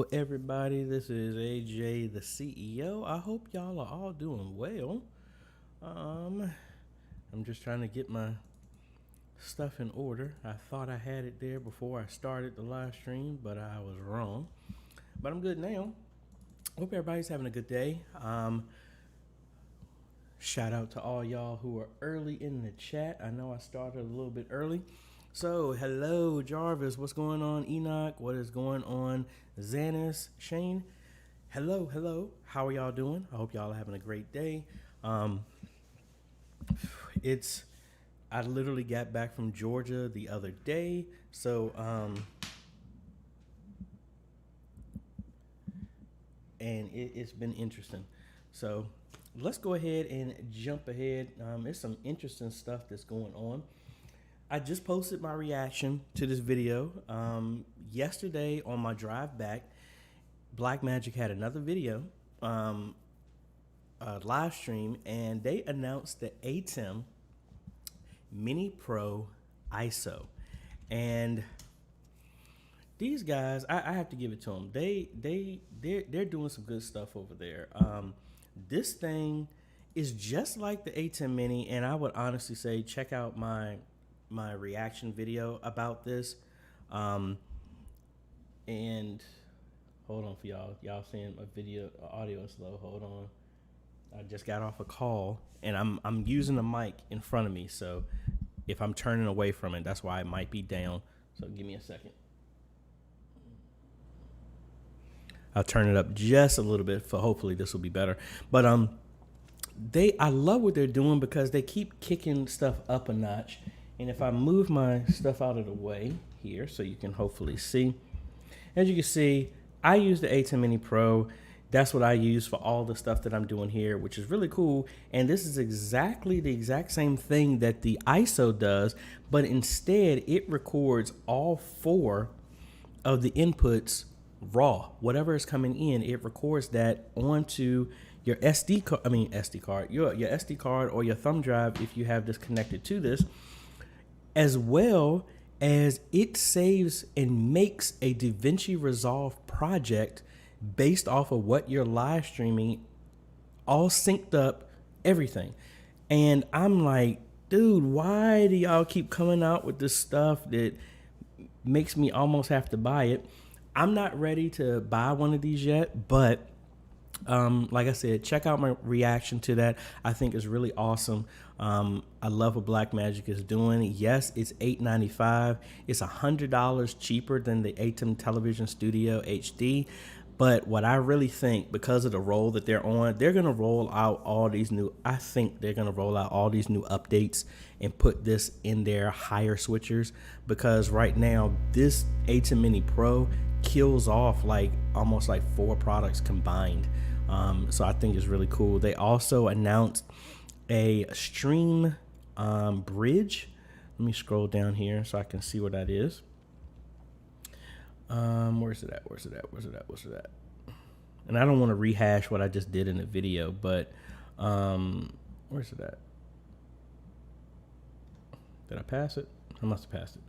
Hello, everybody. This is AJay, the CEO. I hope y'all are all doing well. I'm just trying to get my stuff in order. I thought I had it there before I started the live stream, but I was wrong. But I'm good now. Hope everybody's having a good day. Shout out to all y'all who are early in the chat. I know I started a little bit early. So, hello, Jarvis. What's going on, Enoch? What is going on, Xanis? Shane? Hello. How are y'all doing? I hope y'all are having a great day. I literally got back from Georgia the other day. So, and it's been interesting. So, let's go ahead and jump ahead. There's some interesting stuff that's going on. I just posted my reaction to this video. Yesterday on my drive back, Blackmagic had another video, live stream, and they announced the ATEM Mini Pro ISO. And these guys, I have to give it to them. They're doing some good stuff over there. This thing is just like the ATEM Mini, and I would honestly say check out my reaction video about this. And hold on for y'all seeing my video audio is slow. Hold on, I just got off a call and I'm using the mic in front of me, so if I'm turning away from it, that's why it might be down. So give me a second. I'll turn it up just a little bit for hopefully this will be better. But I love what they're doing because they keep kicking stuff up a notch. And if I move my stuff out of the way here so you can hopefully see, as you can see, I use the ATEM Mini Pro. That's what I use for all the stuff that I'm doing here, which is really cool. And this is exactly the exact same thing that the ISO does, but instead it records all four of the inputs raw. Whatever is coming in, it records that onto your SD card, your SD card or your thumb drive if you have this connected to this, as well as it saves and makes a DaVinci Resolve project based off of what you're live streaming, all synced up, everything. And I'm like, dude, why do y'all keep coming out with this stuff that makes me almost have to buy it? I'm not ready to buy one of these yet, but like I said, check out my reaction to that. I think it's really awesome. I love what Blackmagic is doing. Yes, it's $895. It's $100 cheaper than the ATEM Television Studio HD. But what I really think, because of the roll that they're on, they're going to roll out all these new, I think they're going to roll out all these new updates and put this in their higher switchers, because right now this ATEM Mini Pro kills off almost like 4 products combined. So I think it's really cool. They also announced a stream bridge. Let me scroll down here so I can see what that is. Where's it at? And I don't want to rehash what I just did in the video, but where's it at? Did I pass it? I must have passed it.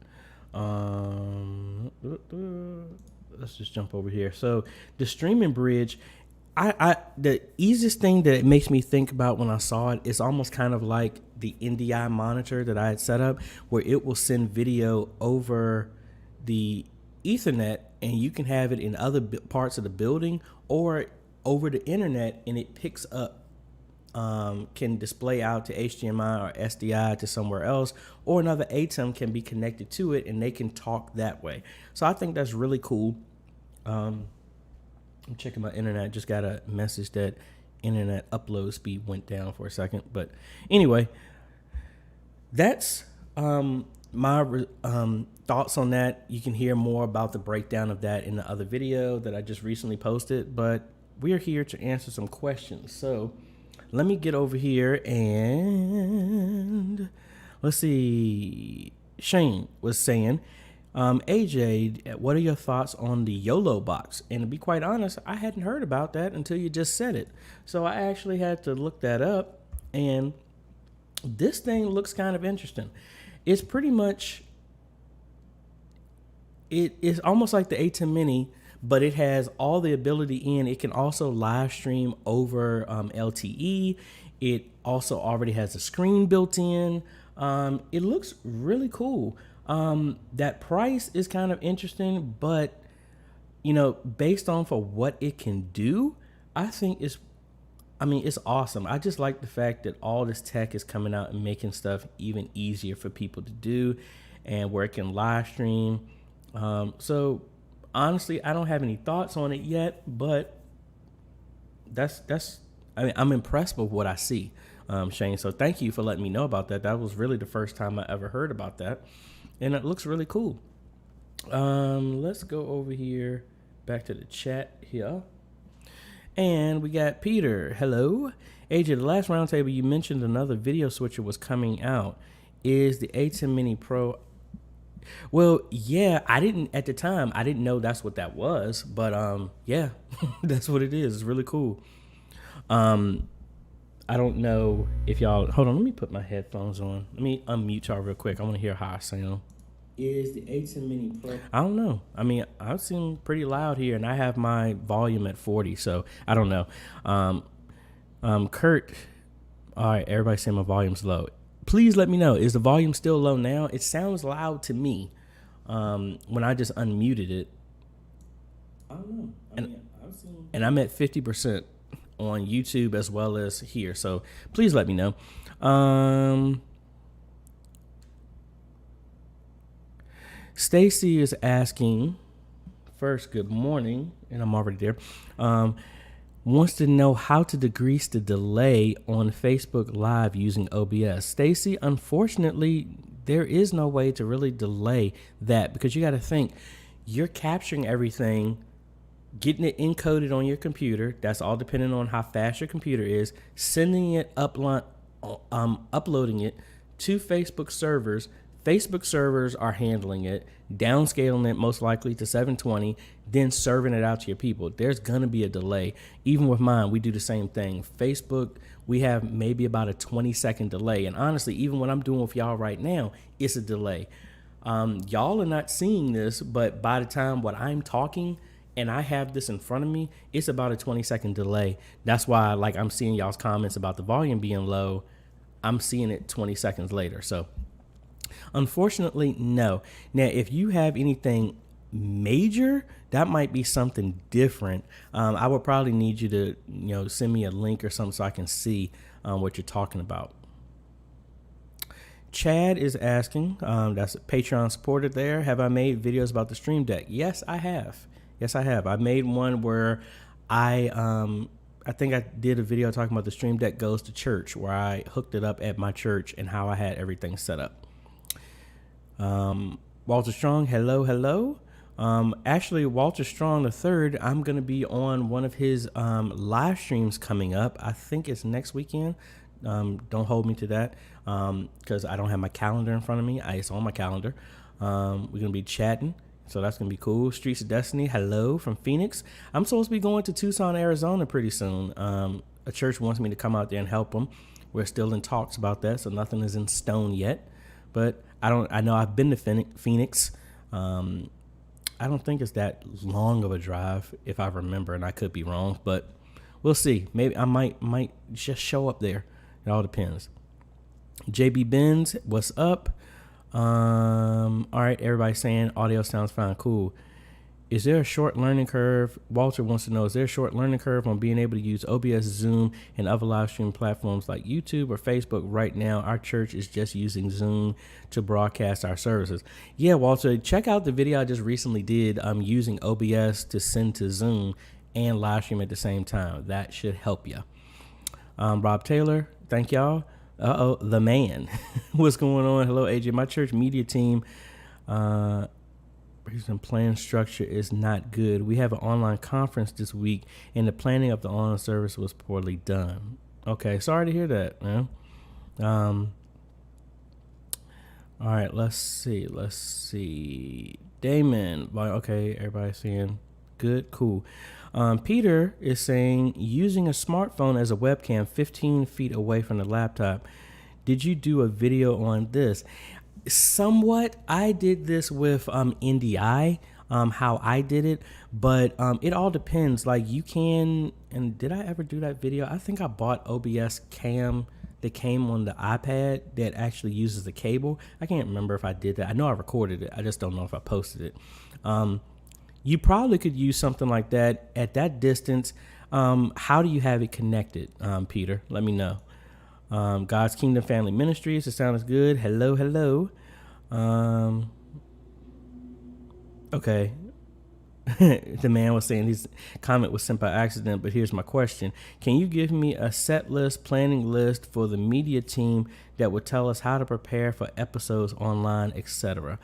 Let's just jump over here. So the streaming bridge, the easiest thing that it makes me think about when I saw it is almost kind of like the NDI monitor that I had set up, where it will send video over the Ethernet and you can have it in other parts of the building or over the internet, and it picks up, can display out to HDMI or SDI to somewhere else, or another ATEM can be connected to it and they can talk that way. So I think that's really cool. I'm checking my internet. Just got a message that internet upload speed went down for a second. But anyway, that's my thoughts on that. You can hear more about the breakdown of that in the other video that I just recently posted. But we're here to answer some questions. So let me get over here and let's see. Shane was saying, AJ, what are your thoughts on the YOLO box? And to be quite honest, I hadn't heard about that until you just said it. So I actually had to look that up, and this thing looks kind of interesting. It's pretty much, it is almost like the ATEM Mini, but it has all the ability in. It can also live stream over LTE. It also already has a screen built in. It looks really cool. That price is kind of interesting, but based on for what it can do, I think it's awesome. I just like the fact that all this tech is coming out and making stuff even easier for people to do, and where it can live stream. So honestly, I don't have any thoughts on it yet, but I'm impressed with what I see, Shane. So thank you for letting me know about that. That was really the first time I ever heard about that, and it looks really cool. Let's go over here back to the chat here. And we got Peter. Hello. AJ, the last roundtable you mentioned another video switcher was coming out. Is the A10 Mini Pro? Well, yeah, I didn't know that's what that was, but yeah, that's what it is. It's really cool. I don't know if y'all, hold on, let me put my headphones on. Let me unmute y'all real quick. I want to hear how I sound. Is the A10 Mini Pro? I don't know. I seem pretty loud here, and I have my volume at 40, so I don't know. Kurt, all right, everybody saying my volume's low. Please let me know. Is the volume still low now? It sounds loud to me when I just unmuted it. I don't know. And I'm at 50% on YouTube as well as here, so please let me know. Stacy is asking, first, good morning, and I'm already there. Wants to know how to decrease the delay on Facebook Live using OBS. Stacy, unfortunately, there is no way to really delay that, because you got to think, you're capturing everything, getting it encoded on your computer. That's all depending on how fast your computer is, sending it uploading it to Facebook servers. Facebook servers are handling it, downscaling it most likely to 720, then serving it out to your people. There's going to be a delay. Even with mine, we do the same thing. Facebook, we have maybe about a 20-second delay. And honestly, even what I'm doing with y'all right now, it's a delay. Y'all are not seeing this, but by the time what I'm talking and I have this in front of me, it's about a 20-second delay. That's why, like, I'm seeing y'all's comments about the volume being low. I'm seeing it 20 seconds later. So unfortunately, no. Now, if you have anything major, that might be something different. I would probably need you to, send me a link or something so I can see what you're talking about. Chad is asking, that's a Patreon supporter there. Have I made videos about the Stream Deck? Yes, I have. I made one where I think I did a video talking about the Stream Deck goes to church, where I hooked it up at my church and how I had everything set up. Walter Strong, hello. Actually, Walter Strong III, I'm going to be on one of his live streams coming up. I think it's next weekend. Don't hold me to that because I don't have my calendar in front of me. It's on my calendar. We're going to be chatting, so that's going to be cool. Streets of Destiny, hello from Phoenix. I'm supposed to be going to Tucson, Arizona pretty soon. A church wants me to come out there and help them. We're still in talks about that, so nothing is in stone yet. But I know I've been to Phoenix. I don't think it's that long of a drive, if I remember, and I could be wrong, but we'll see. Maybe I might just show up there. It all depends. JB Benz, what's up? All right, everybody saying audio sounds fine. Cool. Is there a short learning curve? Walter wants to know, is there a short learning curve on being able to use OBS, Zoom, and other live stream platforms like YouTube or Facebook? Right now, our church is just using Zoom to broadcast our services. Yeah, Walter, check out the video I just recently did using OBS to send to Zoom and live stream at the same time. That should help you. Rob Taylor, thank y'all. The man. What's going on? Hello, AJ. My church media team reason plan structure is not good. We have an online conference this week, and the planning of the online service was poorly done. Okay, sorry to hear that, man. All right, let's see. Damon, okay, everybody's saying good, cool. Peter is saying using a smartphone as a webcam 15 feet away from the laptop. Did you do a video on this? Somewhat. I did this with NDI. how I did it, but it all depends. Like you can, and did I ever do that video? I think I bought OBS cam that came on the iPad that actually uses the cable. I can't remember if I did that. I know I recorded it. I just don't know if I posted it. You probably could use something like that at that distance. How do you have it connected, Peter? Let me know. God's Kingdom Family Ministries. It sounds good. Hello, hello. Okay. The man was saying his comment was sent by accident, but here's my question. Can you give me a set list, planning list for the media team that would tell us how to prepare for episodes online, etc.?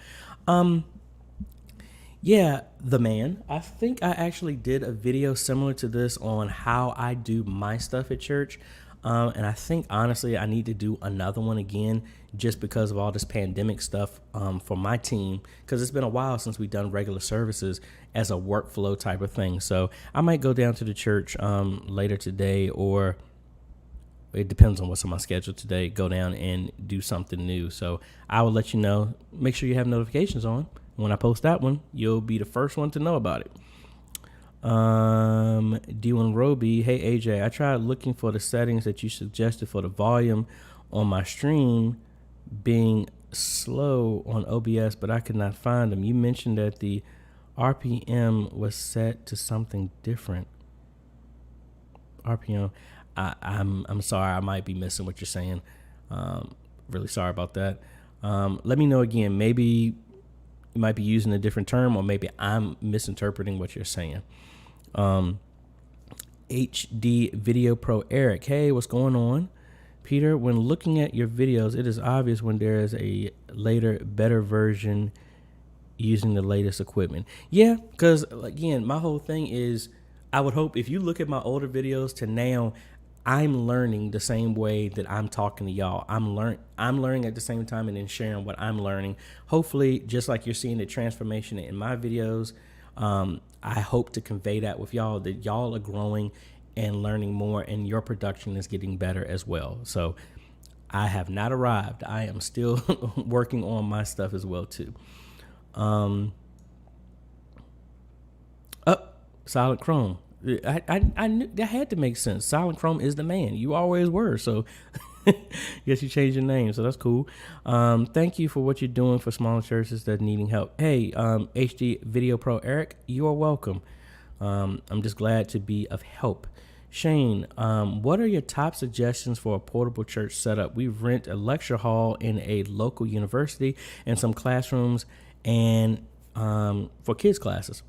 Yeah, the man. I think I actually did a video similar to this on how I do my stuff at church. And I think, honestly, I need to do another one again just because of all this pandemic stuff for my team, because it's been a while since we've done regular services as a workflow type of thing. So I might go down to the church later today, or it depends on what's on my schedule today, go down and do something new. So I will let you know. Make sure you have notifications on. When I post that one, you'll be the first one to know about it. D1 Roby, hey AJ, I tried looking for the settings that you suggested for the volume on my stream being slow on OBS, but I could not find them. You mentioned that the RPM was set to something different. RPM. I'm sorry, I might be missing what you're saying. Really sorry about that. Let me know again. Maybe you might be using a different term, or maybe I'm misinterpreting what you're saying. HD Video Pro Eric, hey, what's going on? Peter, when looking at your videos, it is obvious when there is a later, better version using the latest equipment. Yeah, because again, my whole thing is, I would hope if you look at my older videos to now, I'm learning the same way that I'm talking to y'all. I'm learning at the same time and then sharing what I'm learning. Hopefully, just like you're seeing the transformation in my videos, I hope to convey that with y'all, that y'all are growing and learning more, and your production is getting better as well. So I have not arrived. I am still working on my stuff as well too. Silent Chrome. I knew that had to make sense. Silent Chrome is the man. You always were. So guess you changed your name. So that's cool. Thank you for what you're doing for smaller churches that are needing help. Hey, HD Video Pro Eric, you are welcome. I'm just glad to be of help. Shane, what are your top suggestions for a portable church setup? We rent a lecture hall in a local university and some classrooms and for kids classes.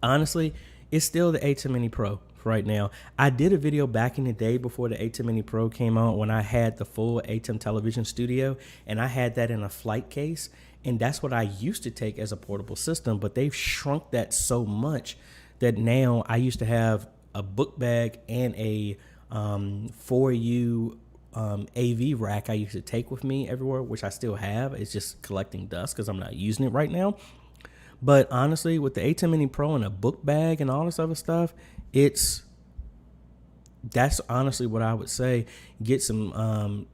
Honestly, it's still the AJay Mini Pro right now. I did a video back in the day before the AJay Mini Pro came out when I had the full AJay television studio, and I had that in a flight case, and that's what I used to take as a portable system, but they've shrunk that so much that now I used to have a book bag and a 4U AV rack I used to take with me everywhere, which I still have. It's just collecting dust because I'm not using it right now. But honestly, with the AJay Mini Pro and a book bag and all this other stuff, that's honestly what I would say. Get some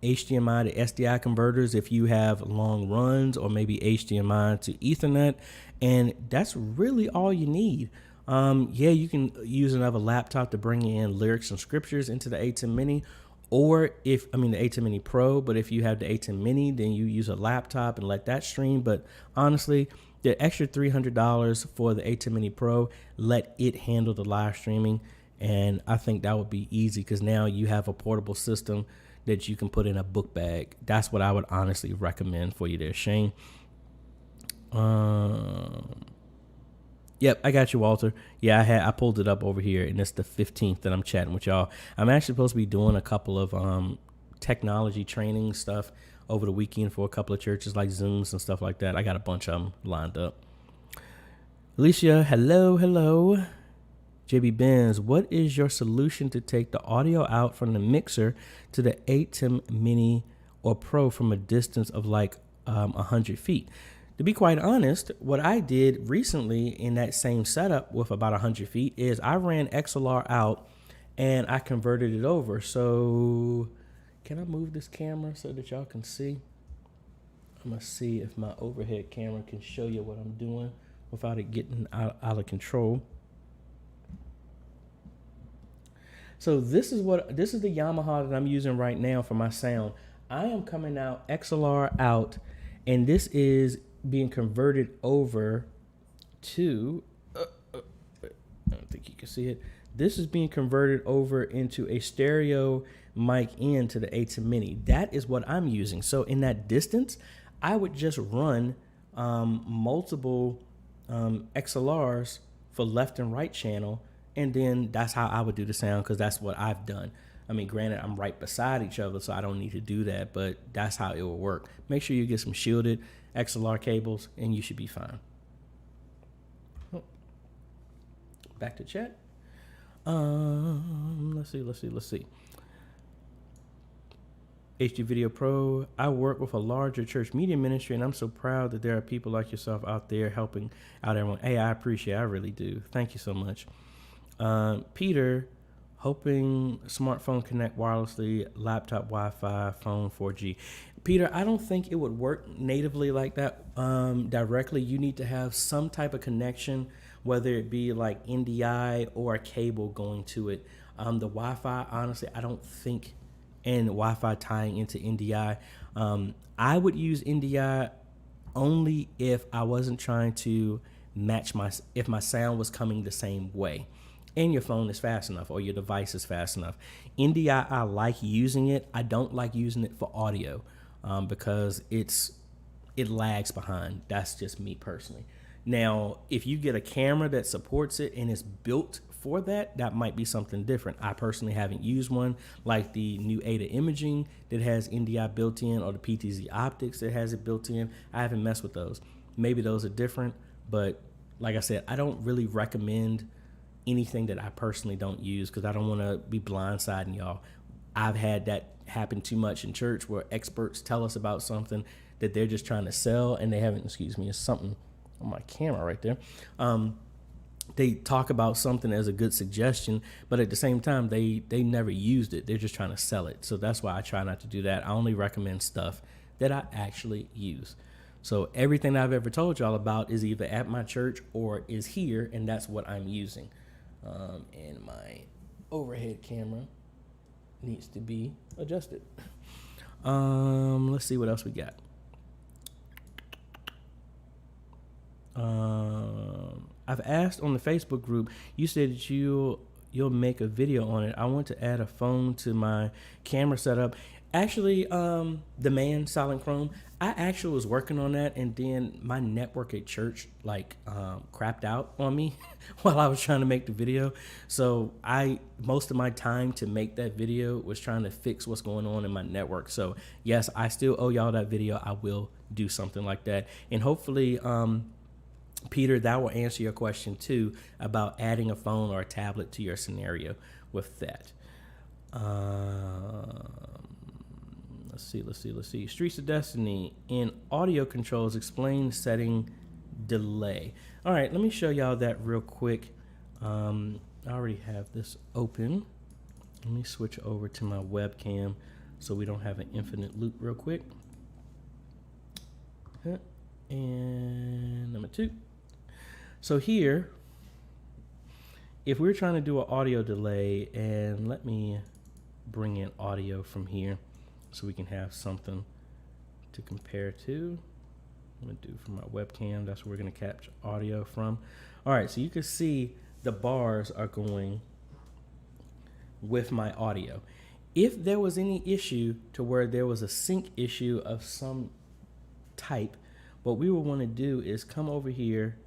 HDMI to SDI converters if you have long runs, or maybe HDMI to Ethernet, and that's really all you need. Yeah, you can use another laptop to bring in lyrics and scriptures into the AJay Mini, or the AJay Mini Pro. But if you have the AJay Mini, then you use a laptop and let that stream. But honestly, the extra $300 for the AJay Mini Pro, let it handle the live streaming. And I think that would be easy because now you have a portable system that you can put in a book bag. That's what I would honestly recommend for you there, Shane. Yep, I got you, Walter. Yeah, I pulled it up over here, and it's the 15th that I'm chatting with y'all. I'm actually supposed to be doing a couple of technology training stuff over the weekend for a couple of churches, like Zooms and stuff like that. I got a bunch of them lined up. Alicia, hello. JB Benz, what is your solution to take the audio out from the mixer to the AJay Mini or Pro from a distance of like 100 feet? To be quite honest, what I did recently in that same setup with about 100 feet is I ran XLR out and I converted it over. So can I move this camera so that y'all can see? I'm going to see if my overhead camera can show you what I'm doing without it getting out of control. So this is the Yamaha that I'm using right now for my sound. I am coming out XLR out, and this is being converted over to, I don't think you can see it. This is being converted over into a stereo mic in to the A10 Mini. That is what I'm using. So in that distance, I would just run multiple XLRs for left and right channel, and then that's how I would do the sound, because that's what I've done. I mean, granted, I'm right beside each other, so I don't need to do that, but that's how it will work. Make sure you get some shielded XLR cables, and you should be fine. Back to chat. Let's see. HD Video Pro, I work with a larger church media ministry, and I'm so proud that there are people like yourself out there helping out everyone. Hey, I appreciate it. I really do. Thank you so much. Peter, hoping smartphone connect wirelessly, laptop Wi-Fi, phone 4G. Peter, I don't think it would work natively like that directly. You need to have some type of connection, whether it be like NDI or a cable going to it. The Wi-Fi, honestly, I don't think, and Wi-Fi tying into NDI. I would use NDI only if I wasn't trying to match if my sound was coming the same way and your phone is fast enough or your device is fast enough. NDI, I like using it. I don't like using it for audio because it lags behind. That's just me personally. Now, if you get a camera that supports it and is built for that, that might be something different. I personally haven't used one like the new Aida imaging that has NDI built in, or the PTZ optics that has it built in. I haven't messed with those. Maybe those are different, but like I said, I don't really recommend anything that I personally don't use because I don't want to be blindsiding y'all. I've had that happen too much in church where experts tell us about something that they're just trying to sell, and they haven't, it's something on my camera right there. They talk about something as a good suggestion, but at the same time, they never used it. They're just trying to sell it. So that's why I try not to do that. I only recommend stuff that I actually use. So everything I've ever told y'all about is either at my church or is here, and that's what I'm using. And my overhead camera needs to be adjusted. Let's see what else we got. I've asked on the Facebook group, you said that you'll make a video on it. I want to add a phone to my camera setup. Actually, the man, Silent Chrome, I actually was working on that, and then my network at church crapped out on me while I was trying to make the video. So most of my time to make that video was trying to fix what's going on in my network. So yes, I still owe y'all that video. I will do something like that, and hopefully, Peter, that will answer your question too about adding a phone or a tablet to your scenario with that. Let's see. Streets of Destiny in audio controls, explain setting delay. All right, let me show y'all that real quick. I already have this open. Let me switch over to my webcam so we don't have an infinite loop real quick. And number 2. So here, if we're trying to do an audio delay, and let me bring in audio from here so we can have something to compare to. I'm gonna do from my webcam. That's where we're gonna capture audio from. All right, so you can see the bars are going with my audio. If there was any issue to where there was a sync issue of some type, what we would want to do is come over here,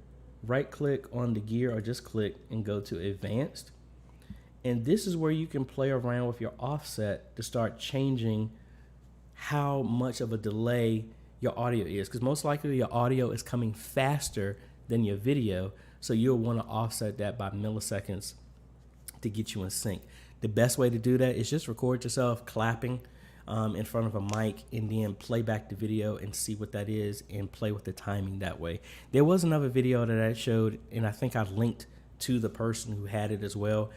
right click on the gear, or just click and go to advanced. And this is where you can play around with your offset to start changing how much of a delay your audio is, because most likely your audio is coming faster than your video, so you'll want to offset that by milliseconds to get you in sync. The best way to do that is just record yourself clapping in front of a mic, and then play back the video and see what that is and play with the timing that way. There was another video that I showed, and I think I linked to the person who had it as well,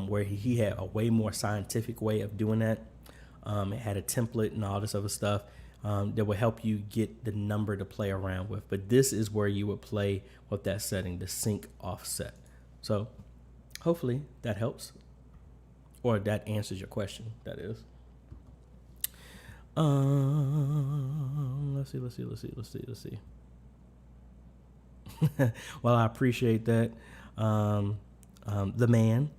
where he had a way more scientific way of doing that. It had a template and all this other stuff. that will help you get the number to play around with. But this is where you would play with that setting, the sync offset. So hopefully that helps, or that answers your question, that is. Let's see. Well, I appreciate that. The man,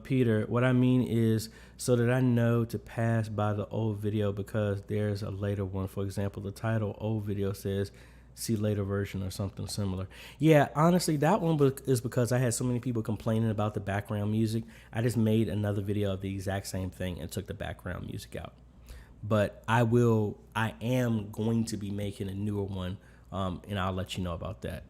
Peter, what I mean is so that I know to pass by the old video because there's a later one. For example, the title old video says see later version or something similar. Yeah, honestly, that one is because I had so many people complaining about the background music. I just made another video of the exact same thing and took the background music out. But I am going to be making a newer one, and I'll let you know about that.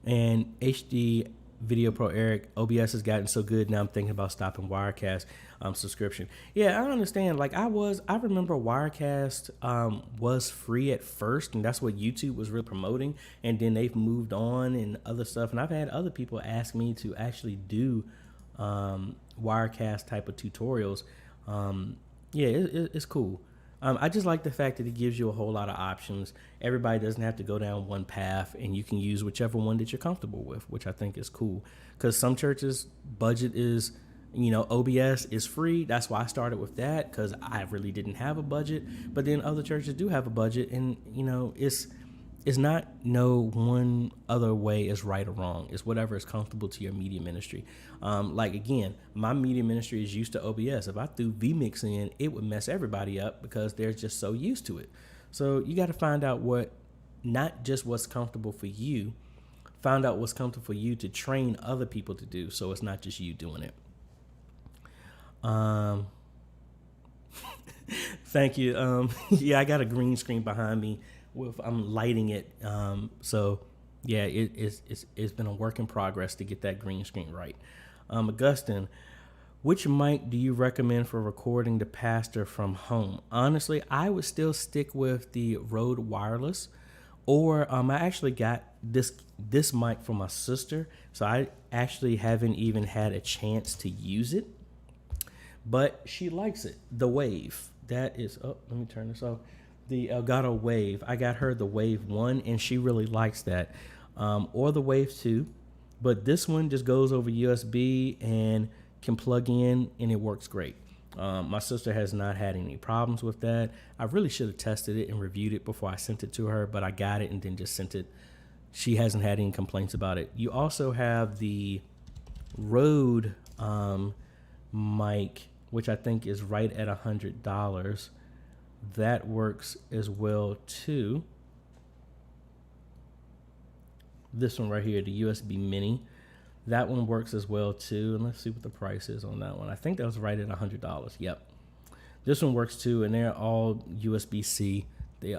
And HD Video Pro Eric, OBS has gotten so good now I'm thinking about stopping Wirecast subscription. Yeah, I understand. Like I remember Wirecast was free at first, and that's what YouTube was really promoting, and then they've moved on and other stuff. And I've had other people ask me to actually do Wirecast type of tutorials. Yeah, it's cool. I just like the fact that it gives you a whole lot of options. Everybody doesn't have to go down one path, and you can use whichever one that you're comfortable with, which I think is cool. Because some churches' budget is, OBS is free. That's why I started with that, because I really didn't have a budget. But then other churches do have a budget, and, it's not no one other way is right or wrong. It's whatever is comfortable to your media ministry. Like, again, my media ministry is used to OBS. If I threw vMix in, it would mess everybody up because they're just so used to it. So you got to find out not just what's comfortable for you, find out what's comfortable for you to train other people to do. So it's not just you doing it. Thank you. Yeah, I got a green screen behind me. I'm lighting it, so yeah, it's been a work in progress to get that green screen right. Augustine, which mic do you recommend for recording the pastor from home? Honestly, I would still stick with the Rode Wireless, or I actually got this mic from my sister, so I actually haven't even had a chance to use it, but she likes it. The Wave, that is. Oh, let me turn this off. The Elgato Wave. I got her the Wave 1, and she really likes that. Or the Wave 2. But this one just goes over USB and can plug in, and it works great. My sister has not had any problems with that. I really should have tested it and reviewed it before I sent it to her, but I got it and then just sent it. She hasn't had any complaints about it. You also have the Rode mic, which I think is right at $100. That works as well too. This one right here, the USB Mini, that one works as well too. And let's see what the price is on that one. I think that was right at $100. Yep. This one works too, and they're all USB-C.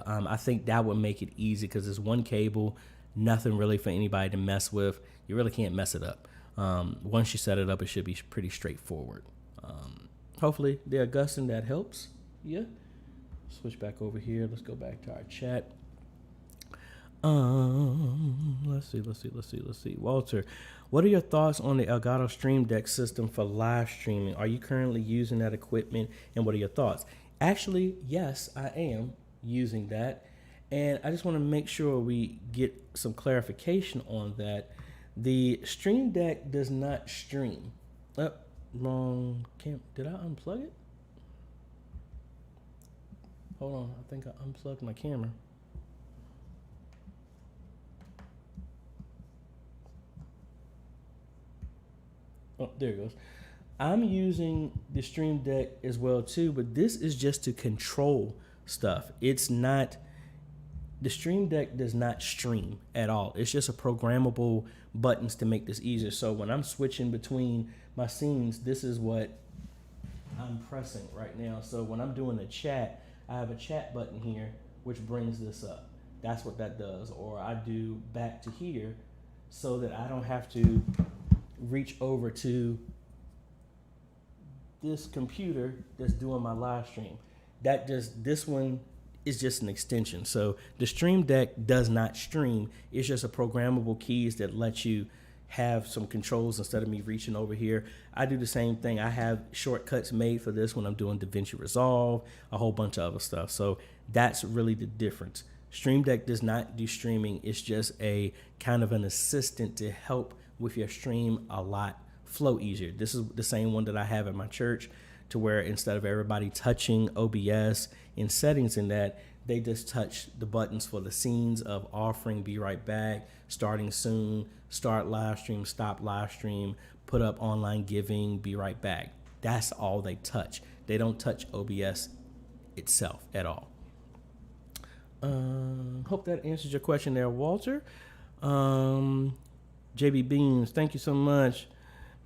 I think that would make it easy because there's one cable, nothing really for anybody to mess with. You really can't mess it up. Once you set it up, it should be pretty straightforward. Hopefully, the Augustine, that helps. Yeah. Switch back over here. Let's go back to our chat. Let's see. Walter, what are your thoughts on the Elgato Stream Deck system for live streaming? Are you currently using that equipment, and what are your thoughts? Actually, yes, I am using that, and I just want to make sure we get some clarification on that. The Stream Deck does not stream. Wrong. Did I unplug it? Hold on, I think I unplugged my camera. Oh, there it goes. I'm using the Stream Deck as well too, but this is just to control stuff. It's not, the Stream Deck does not stream at all. It's just a programmable buttons to make this easier. So when I'm switching between my scenes, this is what I'm pressing right now. So when I'm doing a chat, I have a chat button here, which brings this up. That's what that does. Or I do back to here so that I don't have to reach over to this computer that's doing my live stream. This one is just an extension. So the Stream Deck does not stream. It's just a programmable keys that lets you have some controls instead of me reaching over here. I do the same thing. I have shortcuts made for this when I'm doing DaVinci Resolve, a whole bunch of other stuff. So that's really the difference. Stream Deck does not do streaming. It's just a kind of an assistant to help with your stream a lot flow easier. This is the same one that I have at my church, to where instead of everybody touching OBS in settings in that, they just touch the buttons for the scenes of offering, be right back, starting soon, start live stream, stop live stream, put up online giving, be right back. That's all they touch. They don't touch OBS itself at all. Hope that answers your question there, Walter. JB Beans, thank you so much.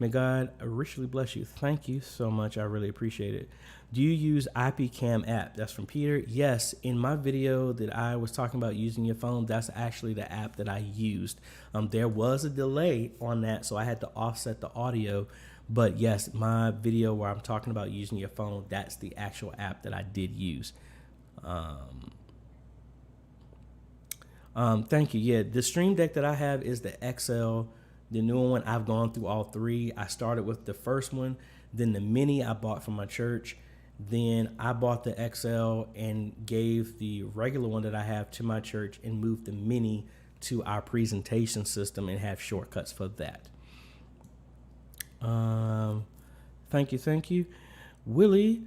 May God richly bless you. Thank you so much. I really appreciate it. Do you use IPCam app? That's from Peter. Yes, in my video that I was talking about using your phone, that's actually the app that I used. There was a delay on that, so I had to offset the audio. But yes, my video where I'm talking about using your phone, that's the actual app that I did use. Thank you. Yeah, the Stream Deck that I have is the XL. The newer one, I've gone through all three. I started with the first one, then the mini I bought from my church. Then I bought the XL and gave the regular one that I have to my church and moved the mini to our presentation system and have shortcuts for that. Thank you. Willie,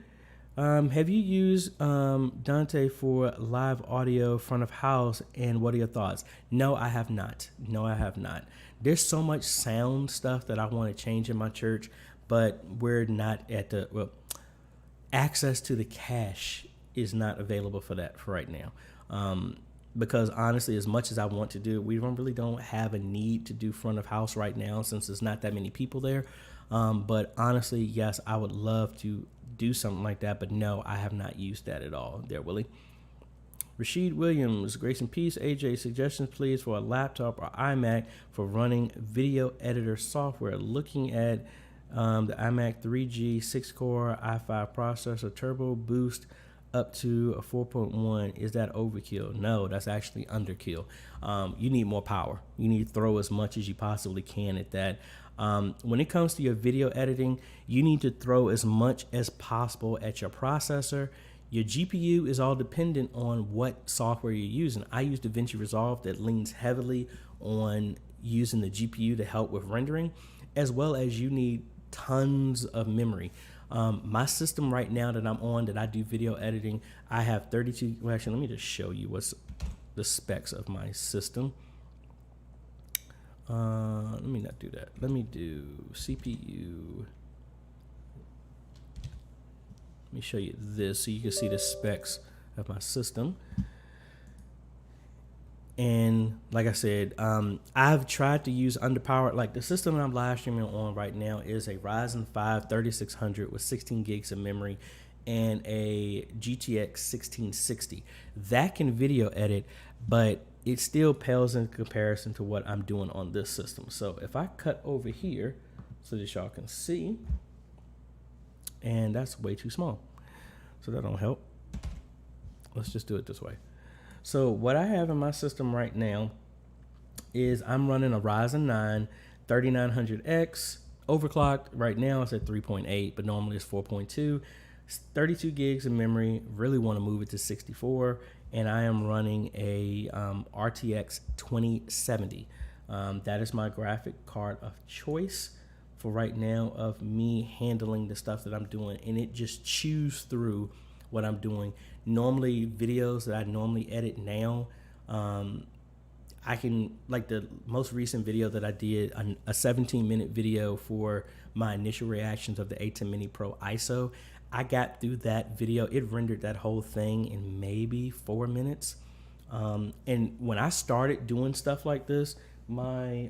have you used Dante for live audio front of house, and what are your thoughts? No, I have not. There's so much sound stuff that I want to change in my church, but we're not at the, access to the cache is not available for that for right now. Because honestly, as much as I want to do it, we don't have a need to do front of house right now since there's not that many people there. But honestly, yes, I would love to do something like that, but no, I have not used that at all there, Willie. Rashid Williams, grace and peace. AJ, suggestions please for a laptop or iMac for running video editor software. Looking at the iMac 3G 6-core i5 processor, turbo boost up to a 4.1. Is that overkill? No, that's actually underkill. You need more power. You need to throw as much as you possibly can at that. When it comes to your video editing, you need to throw as much as possible at your processor. Your GPU is all dependent on what software you're using. I use DaVinci Resolve that leans heavily on using the GPU to help with rendering, as well as you need tons of memory. My system right now that I'm on, that I do video editing, I have 32. Well, actually, let me just show you what's the specs of my system. Let me not do that. Let me do CPU. Let me show you this so you can see the specs of my system. And like I said, I've tried to use underpowered, like the system that I'm live streaming on right now is a Ryzen 5 3600 with 16 gigs of memory and a GTX 1660. That can video edit, but it still pales in comparison to what I'm doing on this system. So if I cut over here so that y'all can see, and that's way too small, so that don't help. Let's just do it this way. So what I have in my system right now is I'm running a Ryzen 9 3900X overclocked. Right now it's at 3.8, but normally it's 4.2. 32 gigs of memory. Really want to move it to 64. And I am running a RTX 2070. That is my graphic card of choice for right now of me handling the stuff that I'm doing. And it just chews through what I'm doing. Normally videos that I normally edit now, I can, like the most recent video that I did, a 17-minute video for my initial reactions of the A10 Mini Pro ISO. I got through that video. It rendered that whole thing in maybe 4 minutes. And when I started doing stuff like this, I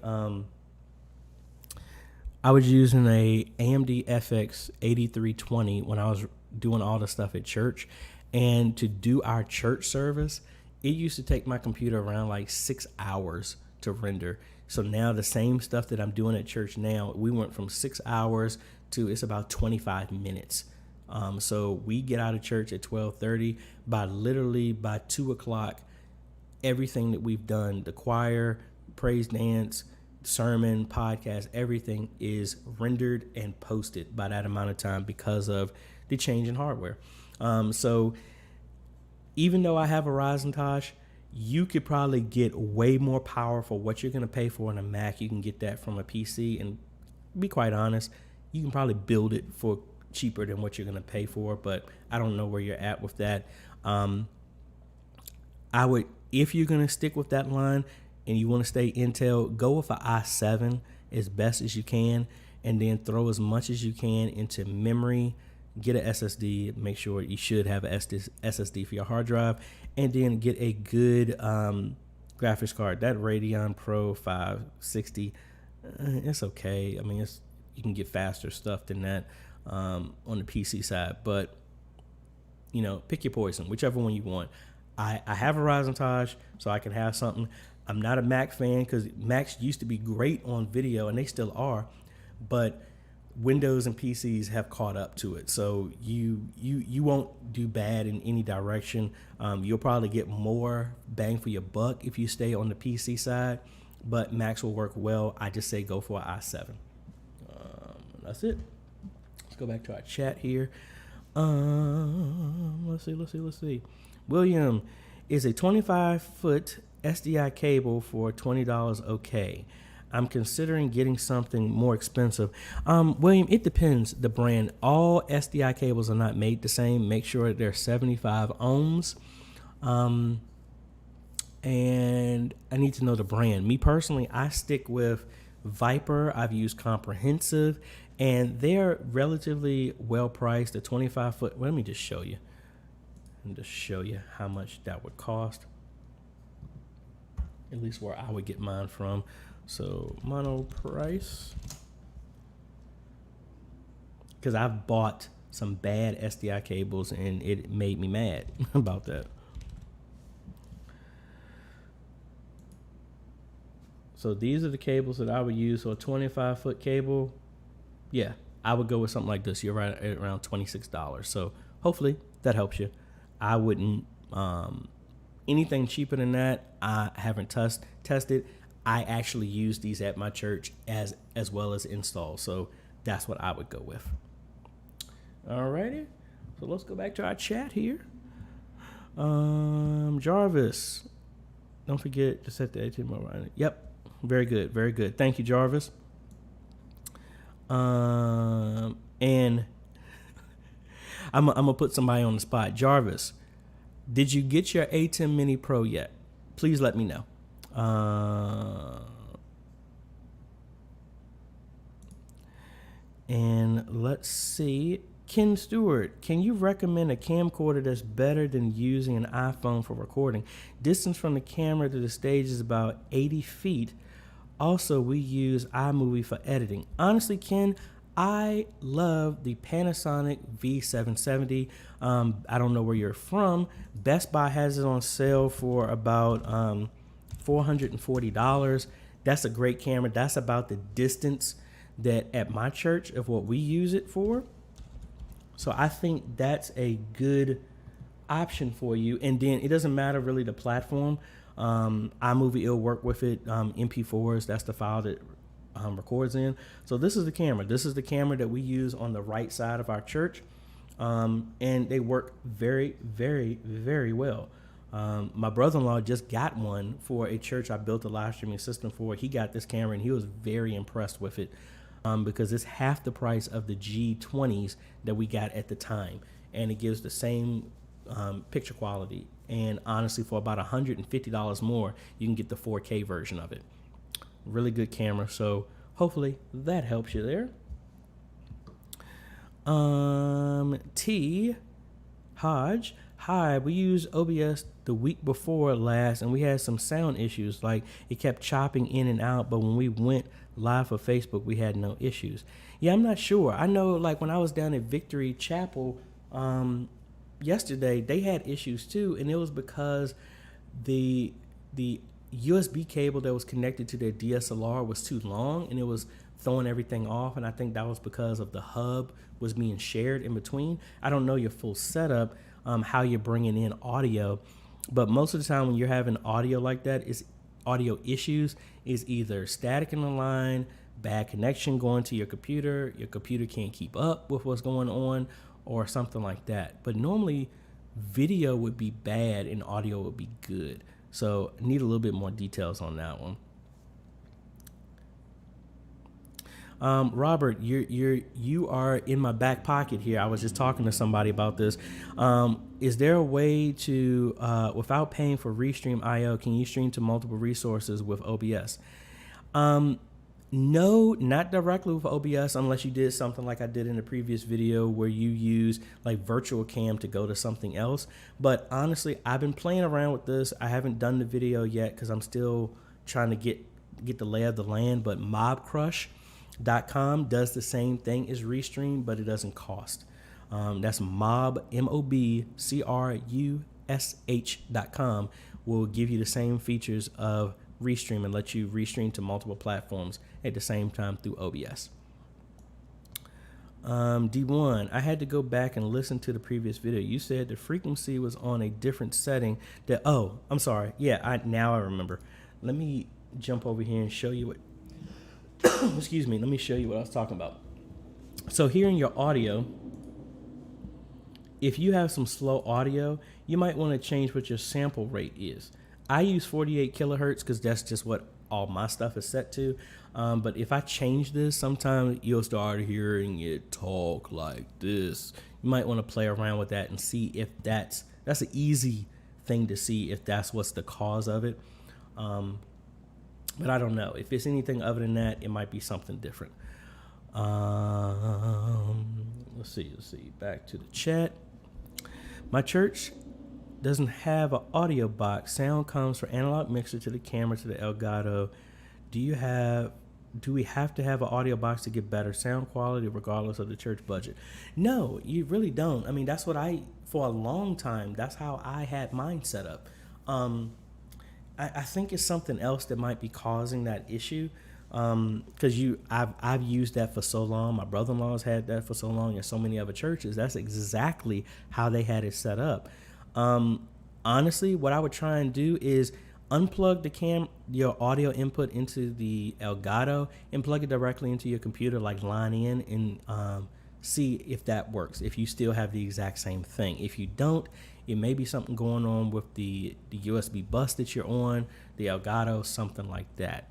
was using a AMD FX 8320 when I was doing all the stuff at church. And to do our church service, it used to take my computer around like 6 hours to render. So now the same stuff that I'm doing at church now, we went from 6 hours to it's about 25 minutes. So we get out of church at 12:30. By 2 o'clock, everything that we've done, the choir, praise dance, sermon, podcast, everything is rendered and posted by that amount of time because of the change in hardware. So even though I have a Ryzen, Tosh, you could probably get way more power for what you're going to pay for on a Mac. You can get that from a PC, and be quite honest, you can probably build it for cheaper than what you're going to pay for, but I don't know where you're at with that. I would, if you're going to stick with that line and you want to stay Intel, go with an i7 as best as you can, and then throw as much as you can into memory. Get an SSD, make sure you should have an SSD for your hard drive, and then get a good graphics card. That Radeon Pro 560, it's okay. I mean, you can get faster stuff than that on the PC side, but pick your poison, whichever one you want. I have a Ryzen, Taj, so I can have something. I'm not a Mac fan because Macs used to be great on video, and they still are, but Windows and PCs have caught up to it. So you won't do bad in any direction. You'll probably get more bang for your buck if you stay on the PC side, but Macs will work well. I just say go for an i7. That's it. Let's go back to our chat here. Let's see. William, is a 25-foot SDI cable for $20 okay? I'm considering getting something more expensive. William, it depends the brand. All SDI cables are not made the same. Make sure they're 75 ohms. And I need to know the brand. Me personally, I stick with Viper. I've used Comprehensive, and they're relatively well priced. The 25-foot. Well, let me just show you. And just show you how much that would cost. At least where I would get mine from. So mono price, because I've bought some bad SDI cables and it made me mad about that. So these are the cables that I would use. So a 25-foot cable, yeah, I would go with something like this. You're right at around $26. So hopefully that helps you. I wouldn't, anything cheaper than that, I haven't tested. I actually use these at my church as well as install. So that's what I would go with. Alrighty. So let's go back to our chat here. Jarvis. Don't forget to set the 18 mile right. Yep. Very good. Very good. Thank you, Jarvis. And I'm gonna put somebody on the spot. Jarvis, did you get your A10 Mini Pro yet? Please let me know. And let's see. Ken Stewart, can you recommend a camcorder that's better than using an iPhone for recording? Distance from the camera to the stage is about 80 feet. Also, we use iMovie for editing. Honestly, Ken, I love the Panasonic V770. I don't know where you're from. Best Buy has it on sale for about $440. That's a great camera. That's about the distance that at my church of what we use it for. So I think that's a good option for you. And then it doesn't matter really the platform. iMovie will work with it. MP4s, that's the file that records in. So this is the camera. This is the camera that we use on the right side of our church. And they work very, very, very well. My brother-in-law just got one for a church I built a live streaming system for. He got this camera and he was very impressed with it because it's half the price of the G20s that we got at the time. And it gives the same picture quality. And honestly, for about $150 more, you can get the 4K version of it. Really good camera. So hopefully that helps you there. T. Hodge. Hi, we used OBS the week before last and we had some sound issues, like it kept chopping in and out, but when we went live for Facebook, we had no issues. Yeah, I'm not sure. I know like when I was down at Victory Chapel yesterday, they had issues too, and it was because the USB cable that was connected to their DSLR was too long and it was throwing everything off, and I think that was because of the hub was being shared in between. I don't know your full setup, how you're bringing in audio, but most of the time when you're having audio like that, audio issues is either static in the line, bad connection going to your computer can't keep up with what's going on, or something like that. But normally video would be bad and audio would be good. So I need a little bit more details on that one. Robert, you are in my back pocket here. I was just talking to somebody about this. Is there a way to, without paying for Restream IO, can you stream to multiple resources with OBS? No, not directly with OBS, unless you did something like I did in the previous video where you use like virtual cam to go to something else. But honestly, I've been playing around with this. I haven't done the video yet because I'm still trying to get the lay of the land. But mobcrush.com does the same thing as Restream, but it doesn't cost. That's mobcrush.com will give you the same features of Restream and let you restream to multiple platforms at the same time through OBS. D1, I had to go back and listen to the previous video. You said the frequency was on a different setting. I'm sorry. Yeah, now I remember. Let me jump over here and show you what. Excuse me. Let me show you what I was talking about. So here in your audio, if you have some slow audio, you might want to change what your sample rate is. I use 48 kilohertz because that's just what all my stuff is set to. But if I change this, sometimes you'll start hearing it talk like this. You might want to play around with that and see if that's an easy thing to see if that's what's the cause of it. But I don't know. If it's anything other than that, it might be something different. Let's see. Back to the chat. My church doesn't have an audio box. Sound comes from analog mixer to the camera to the Elgato. Do we have to have an audio box to get better sound quality regardless of the church budget? No, you really don't. I mean, that's what for a long time, that's how I had mine set up. I think it's something else that might be causing that issue. Because I've used that for so long. My brother-in-law's had that for so long, and so many other churches. That's exactly how they had it set up. Honestly, what I would try and do is unplug your audio input into the Elgato and plug it directly into your computer, like line in, and see if that works. If you still have the exact same thing. If you don't, it may be something going on with the USB bus that you're on, the Elgato, something like that.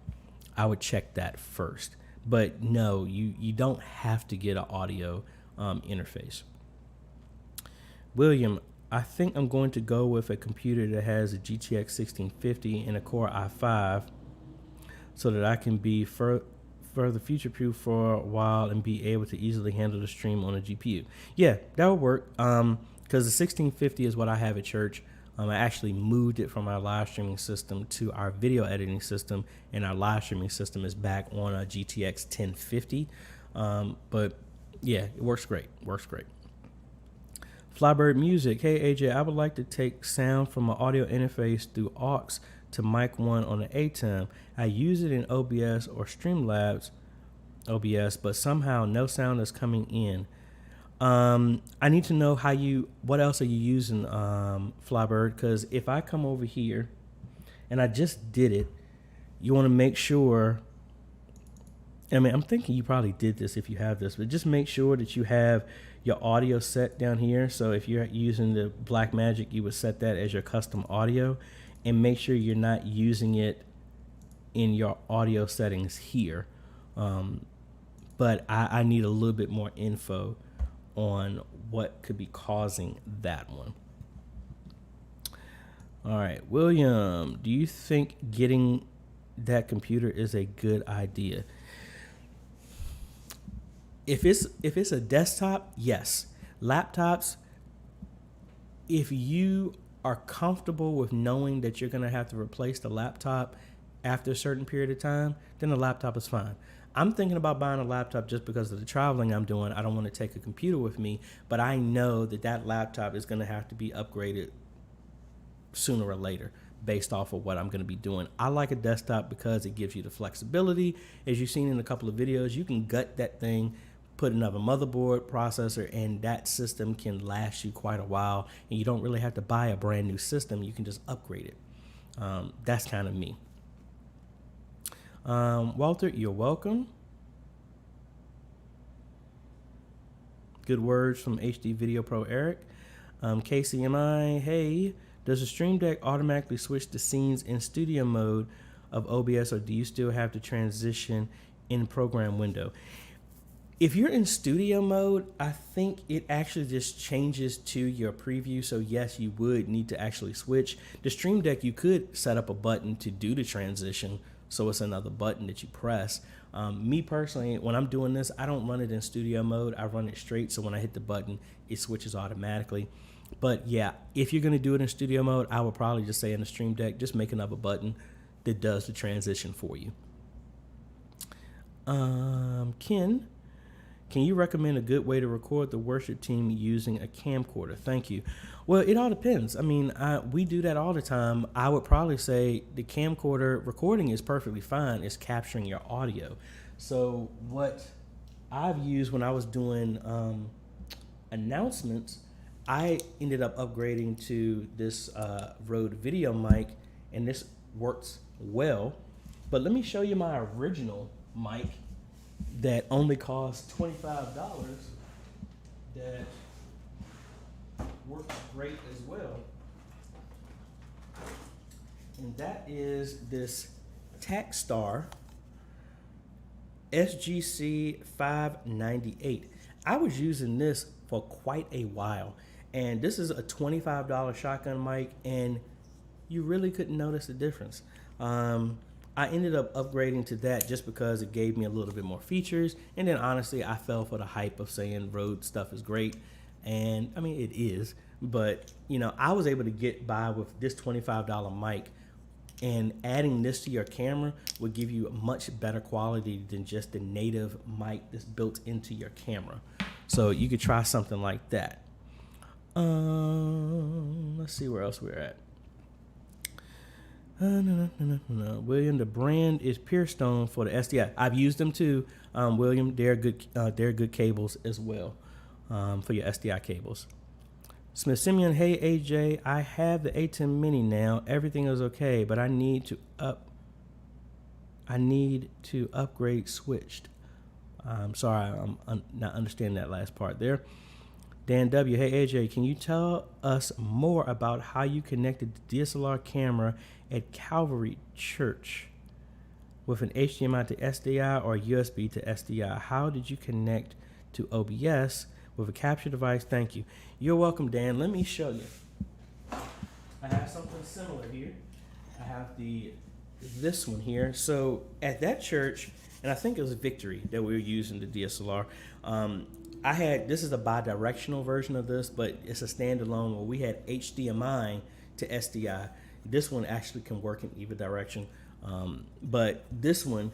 I would check that first. But no, you don't have to get an audio interface. William, I think I'm going to go with a computer that has a GTX 1650 and a Core i5 so that I can be further future-proof for a while and be able to easily handle the stream on a GPU. Yeah, that would work because the 1650 is what I have at church. I actually moved it from our live streaming system to our video editing system, and our live streaming system is back on a GTX 1050. But yeah, it works great. Flybird Music. Hey AJ, I would like to take sound from an audio interface through aux to mic 1 on the ATEM. I use it in OBS or Streamlabs OBS, but somehow no sound is coming in. I need to know what else are you using, Flybird? Because if I come over here and I just did it, you want to make sure. I mean, I'm thinking you probably did this if you have this, but just make sure that you have your audio set down here. So if you're using the Blackmagic, you would set that as your custom audio, and make sure you're not using it in your audio settings here. But I need a little bit more info on what could be causing that one. All right, William, do you think getting that computer is a good idea? If it's a desktop, yes. Laptops, if you are comfortable with knowing that you're going to have to replace the laptop after a certain period of time, then the laptop is fine. I'm thinking about buying a laptop just because of the traveling I'm doing. I don't want to take a computer with me, but I know that laptop is going to have to be upgraded sooner or later based off of what I'm going to be doing. I like a desktop because it gives you the flexibility. As you've seen in a couple of videos, you can gut that thing, put another motherboard, processor, and that system can last you quite a while, and you don't really have to buy a brand new system. You can just upgrade it. That's kind of me. Walter, you're welcome. Good words from HD Video Pro Eric. KCMI, hey, does the Stream Deck automatically switch to scenes in studio mode of OBS, or do you still have to transition in program window? If you're in studio mode, I think it actually just changes to your preview. So yes, you would need to actually switch. The Stream Deck, you could set up a button to do the transition, so it's another button that you press. Me personally, when I'm doing this, I don't run it in studio mode. I run it straight, so when I hit the button, it switches automatically. But yeah, if you're gonna do it in studio mode, I would probably just say in the Stream Deck, just make another button that does the transition for you. Ken, can you recommend a good way to record the worship team using a camcorder? Thank you. Well, it all depends. I mean, we do that all the time. I would probably say the camcorder recording is perfectly fine. It's capturing your audio. So what I've used when I was doing announcements, I ended up upgrading to this Rode video mic, and this works well. But let me show you my original mic that only costs $25 that works great as well. And that is this Takstar SGC 598. I was using this for quite a while, and this is a $25 shotgun mic, and you really couldn't notice the difference. I ended up upgrading to that just because it gave me a little bit more features, and then honestly, I fell for the hype of saying Rode stuff is great, and I mean it is, but you know, I was able to get by with this $25 mic, and adding this to your camera would give you a much better quality than just the native mic that's built into your camera. So you could try something like that. Let's see where else we're at. William, the brand is Pearstone for the SDI. I've used them too, William. They're good cables as well, for your SDI cables. Smith Simeon, hey AJ, I have the A10 Mini now. Everything is okay, but I need to upgrade switched. I'm sorry, I'm not understanding that last part there. Dan W, hey AJ, can you tell us more about how you connected the DSLR camera at Calvary Church with an HDMI to SDI or USB to SDI? How did you connect to OBS with a capture device? Thank you. You're welcome, Dan. Let me show you. I have something similar here. I have this one here. So at that church, and I think it was Victory that we were using the DSLR. This is a bi-directional version of this, but it's a standalone where we had HDMI to SDI. This one actually can work in either direction. But this one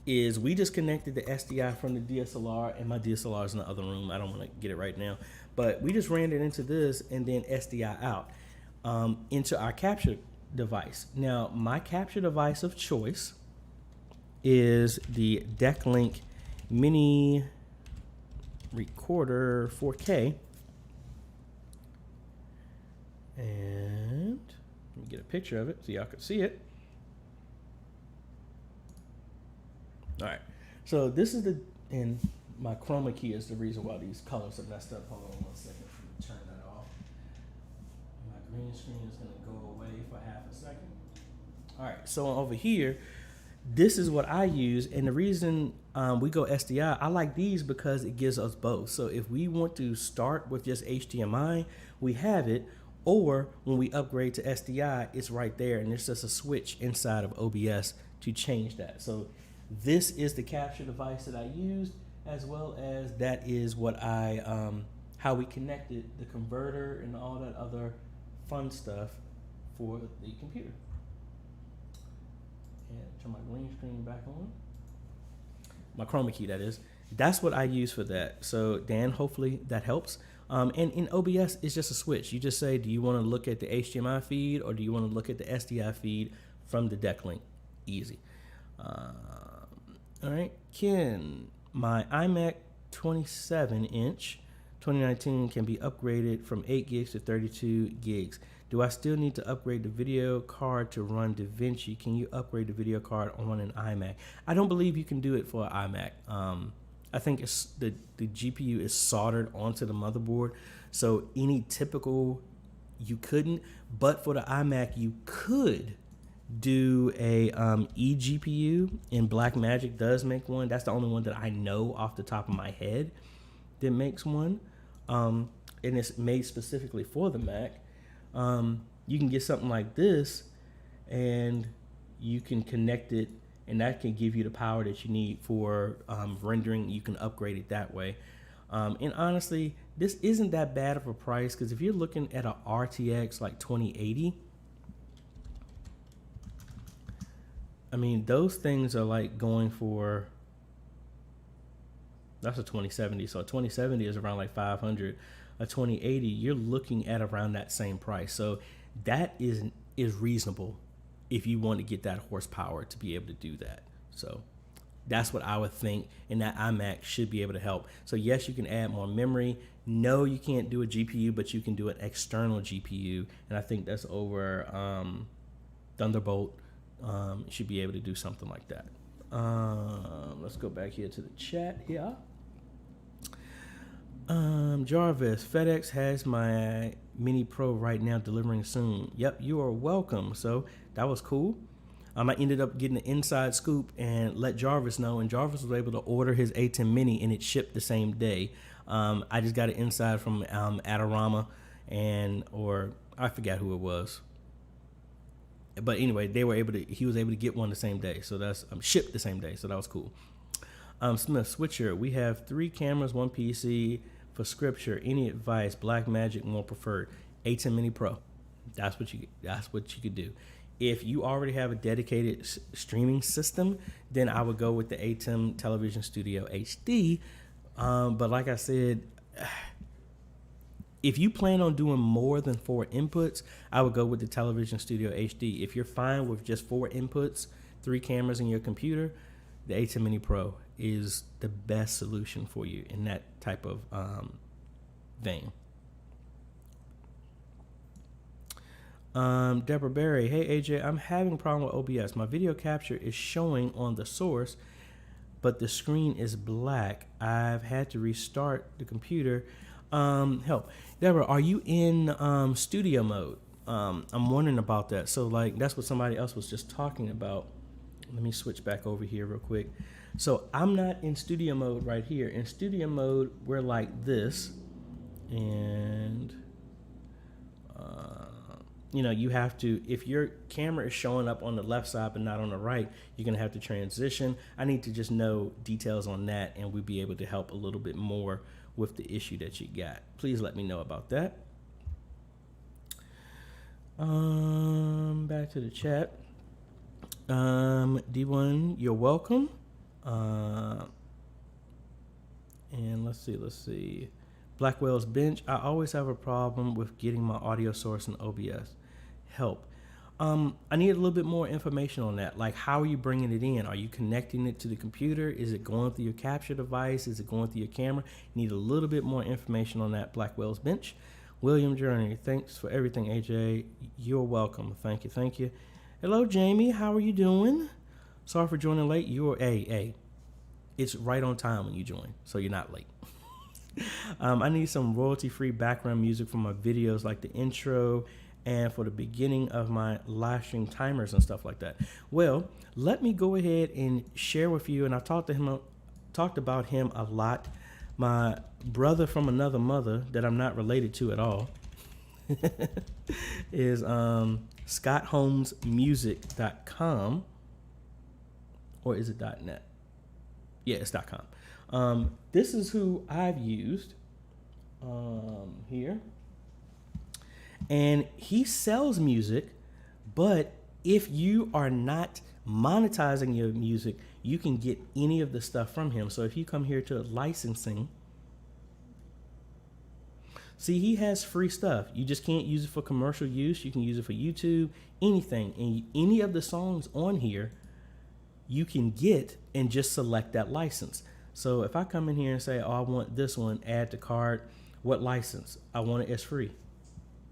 is, we just connected the SDI from the DSLR, and my DSLR is in the other room. I don't want to get it right now. But we just ran it into this and then SDI out into our capture device. Now, my capture device of choice is the DeckLink Mini Recorder 4K. And let me get a picture of it so y'all can see it. All right, so this is and my chroma key is the reason why these colors are messed up. Hold on 1 second, turn that off. My green screen is gonna go away for half a second. All right, so over here, this is what I use, and the reason we go SDI, I like these because it gives us both. So if we want to start with just HDMI, we have it, or when we upgrade to SDI, it's right there, and there's just a switch inside of OBS to change that. So this is the capture device that I used, as well as that is what how we connected the converter and all that other fun stuff for the computer. And turn my green screen back on. My chroma key, that is. That's what I use for that. So Dan, hopefully that helps. And in OBS, it's just a switch. You just say, do you want to look at the HDMI feed or do you want to look at the SDI feed from the DeckLink? Easy. All right, Ken, my iMac 27-inch 2019 can be upgraded from 8 gigs to 32 gigs. Do I still need to upgrade the video card to run DaVinci? Can you upgrade the video card on an iMac? I don't believe you can do it for an iMac. I think it's the GPU is soldered onto the motherboard, so any typical you couldn't. But for the iMac, you could do a eGPU, and Blackmagic does make one. That's the only one that I know off the top of my head that makes one, and it's made specifically for the Mac. You can get something like this, and you can connect it, and that can give you the power that you need for rendering. You can upgrade it that way. And honestly, this isn't that bad of a price, because if you're looking at a RTX like 2080, I mean, those things are like going for, that's a 2070. So a 2070 is around like 500. A 2080, you're looking at around that same price. So that is reasonable if you want to get that horsepower to be able to do that. So that's what I would think, and that iMac should be able to help. So yes, you can add more memory. No, you can't do a GPU, but you can do an external GPU, and I think that's over Thunderbolt. Should be able to do something like that. Let's go back here to the chat here. Jarvis, FedEx has my Mini Pro right now, delivering soon. Yep, you are welcome. So that was cool. I ended up getting the inside scoop and let Jarvis know, and Jarvis was able to order his A10 Mini, and it shipped the same day. I just got it inside from Adorama, or I forgot who it was. But anyway, he was able to get one the same day. So that's shipped the same day. So that was cool. Smith Switcher, we have 3 cameras, 1 PC for scripture. Any advice? Blackmagic more preferred. A10 Mini Pro. That's what you could do. If you already have a dedicated streaming system, then I would go with the ATEM Television Studio HD. But like I said, if you plan on doing more than 4 inputs, I would go with the Television Studio HD. If you're fine with just 4 inputs, 3 cameras in your computer, the A10 Mini Pro is the best solution for you in that type of vein. Deborah Berry, hey AJ, I'm having a problem with OBS. My video capture is showing on the source, but the screen is black. I've had to restart the computer. Help. Deborah, are you in studio mode? I'm wondering about that. So like, that's what somebody else was just talking about. Let me switch back over here real quick. So I'm not in studio mode right here. In studio mode, we're like this. And, you have to, if your camera is showing up on the left side but not on the right, you're going to have to transition. I need to just know details on that, and we'll be able to help a little bit more with the issue that you got. Please let me know about that. Back to the chat. D1, you're welcome. And let's see. Blackwell's Bench. I always have a problem with getting my audio source in OBS. Help. I need a little bit more information on that. Like, how are you bringing it in? Are you connecting it to the computer? Is it going through your capture device? Is it going through your camera? Need a little bit more information on that. Blackwell's Bench. William Journey, thanks for everything, AJ. You're welcome. Thank you. Hello, Jamie. How are you doing? Sorry for joining late. It's right on time when you join, so you're not late. I need some royalty-free background music for my videos, like the intro and for the beginning of my live stream timers and stuff like that. Well, let me go ahead and share with you, and I talked about him a lot. My brother from another mother that I'm not related to at all is ScottHolmesMusic.com, or is it .net? Yeah, it's .com. This is who I've used here. And he sells music, but if you are not monetizing your music, you can get any of the stuff from him. So if you come here to licensing, see, he has free stuff. You just can't use it for commercial use. You can use it for YouTube, anything. And any of the songs on here, you can get and just select that license. So if I come in here and say, oh, I want this one, add to cart, What license? I want it as free.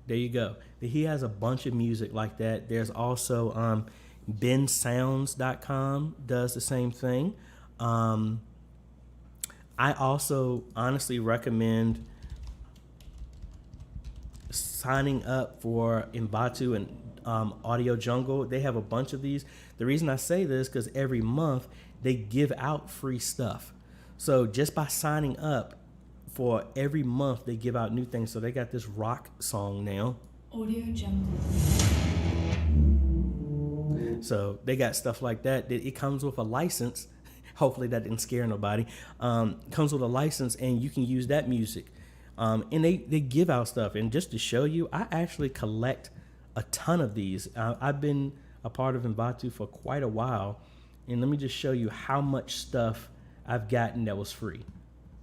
There you go. He has a bunch of music like that. There's also bensounds.com does the same thing. I also honestly recommend signing up for Mbatu and Audio Jungle. They have a bunch of these. The reason I say this because every month they give out free stuff. So just by signing up for every month, they give out new things. So they got this rock song now. Audio Jungle. So they got stuff like that. It comes with a license. Hopefully that didn't scare nobody. Comes with a license, and you can use that music. And they give out stuff. And just to show you, I actually collect a ton of these. I've been a part of Mbatu for quite a while. And let me just show you how much stuff I've gotten that was free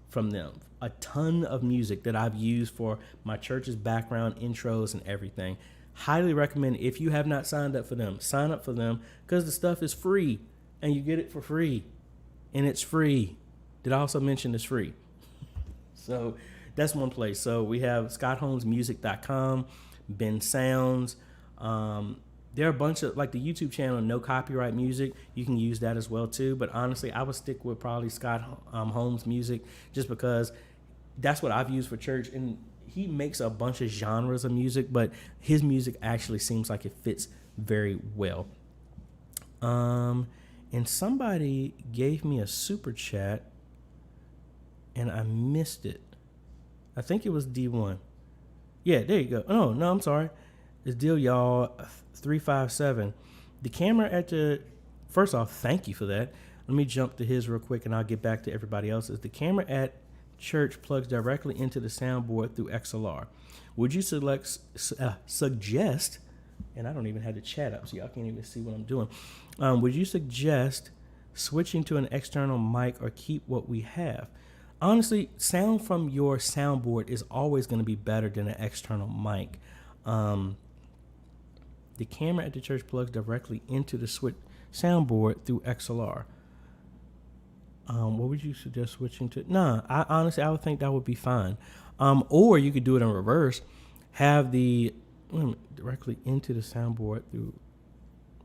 from them. A ton of music that I've used for my church's background, intros, and everything. Highly recommend, if you have not signed up for them, sign up for them because the stuff is free and you get it for free. And it's free. Did I also mention it's free? So that's one place. So we have scottholmesmusic.com, Ben Sounds. There are a bunch of, like the YouTube channel, No Copyright Music. You can use that as well too. But honestly, I would stick with probably Scott Holmes Music just because that's what I've used for church. And he makes a bunch of genres of music, but his music actually seems like it fits very well. And somebody gave me a super chat and I missed it. I think it was D1. Yeah, there you go. Oh, no, I'm sorry. It's Deal Y'all 357. The camera at the, first off, thank you for that. Let me jump to his real quick and I'll get back to everybody else's. The camera at church plugs directly into the soundboard through XLR. Would you suggest, and I don't even have the chat up so y'all can't even see what I'm doing. Would you suggest switching to an external mic or keep what we have? Honestly, sound from your soundboard is always going to be better than an external mic. The camera at the church plugs directly into the soundboard through XLR. What would you suggest switching to? Nah, honestly, I would think that would be fine. Or you could do it in reverse. Have the directly into the soundboard through.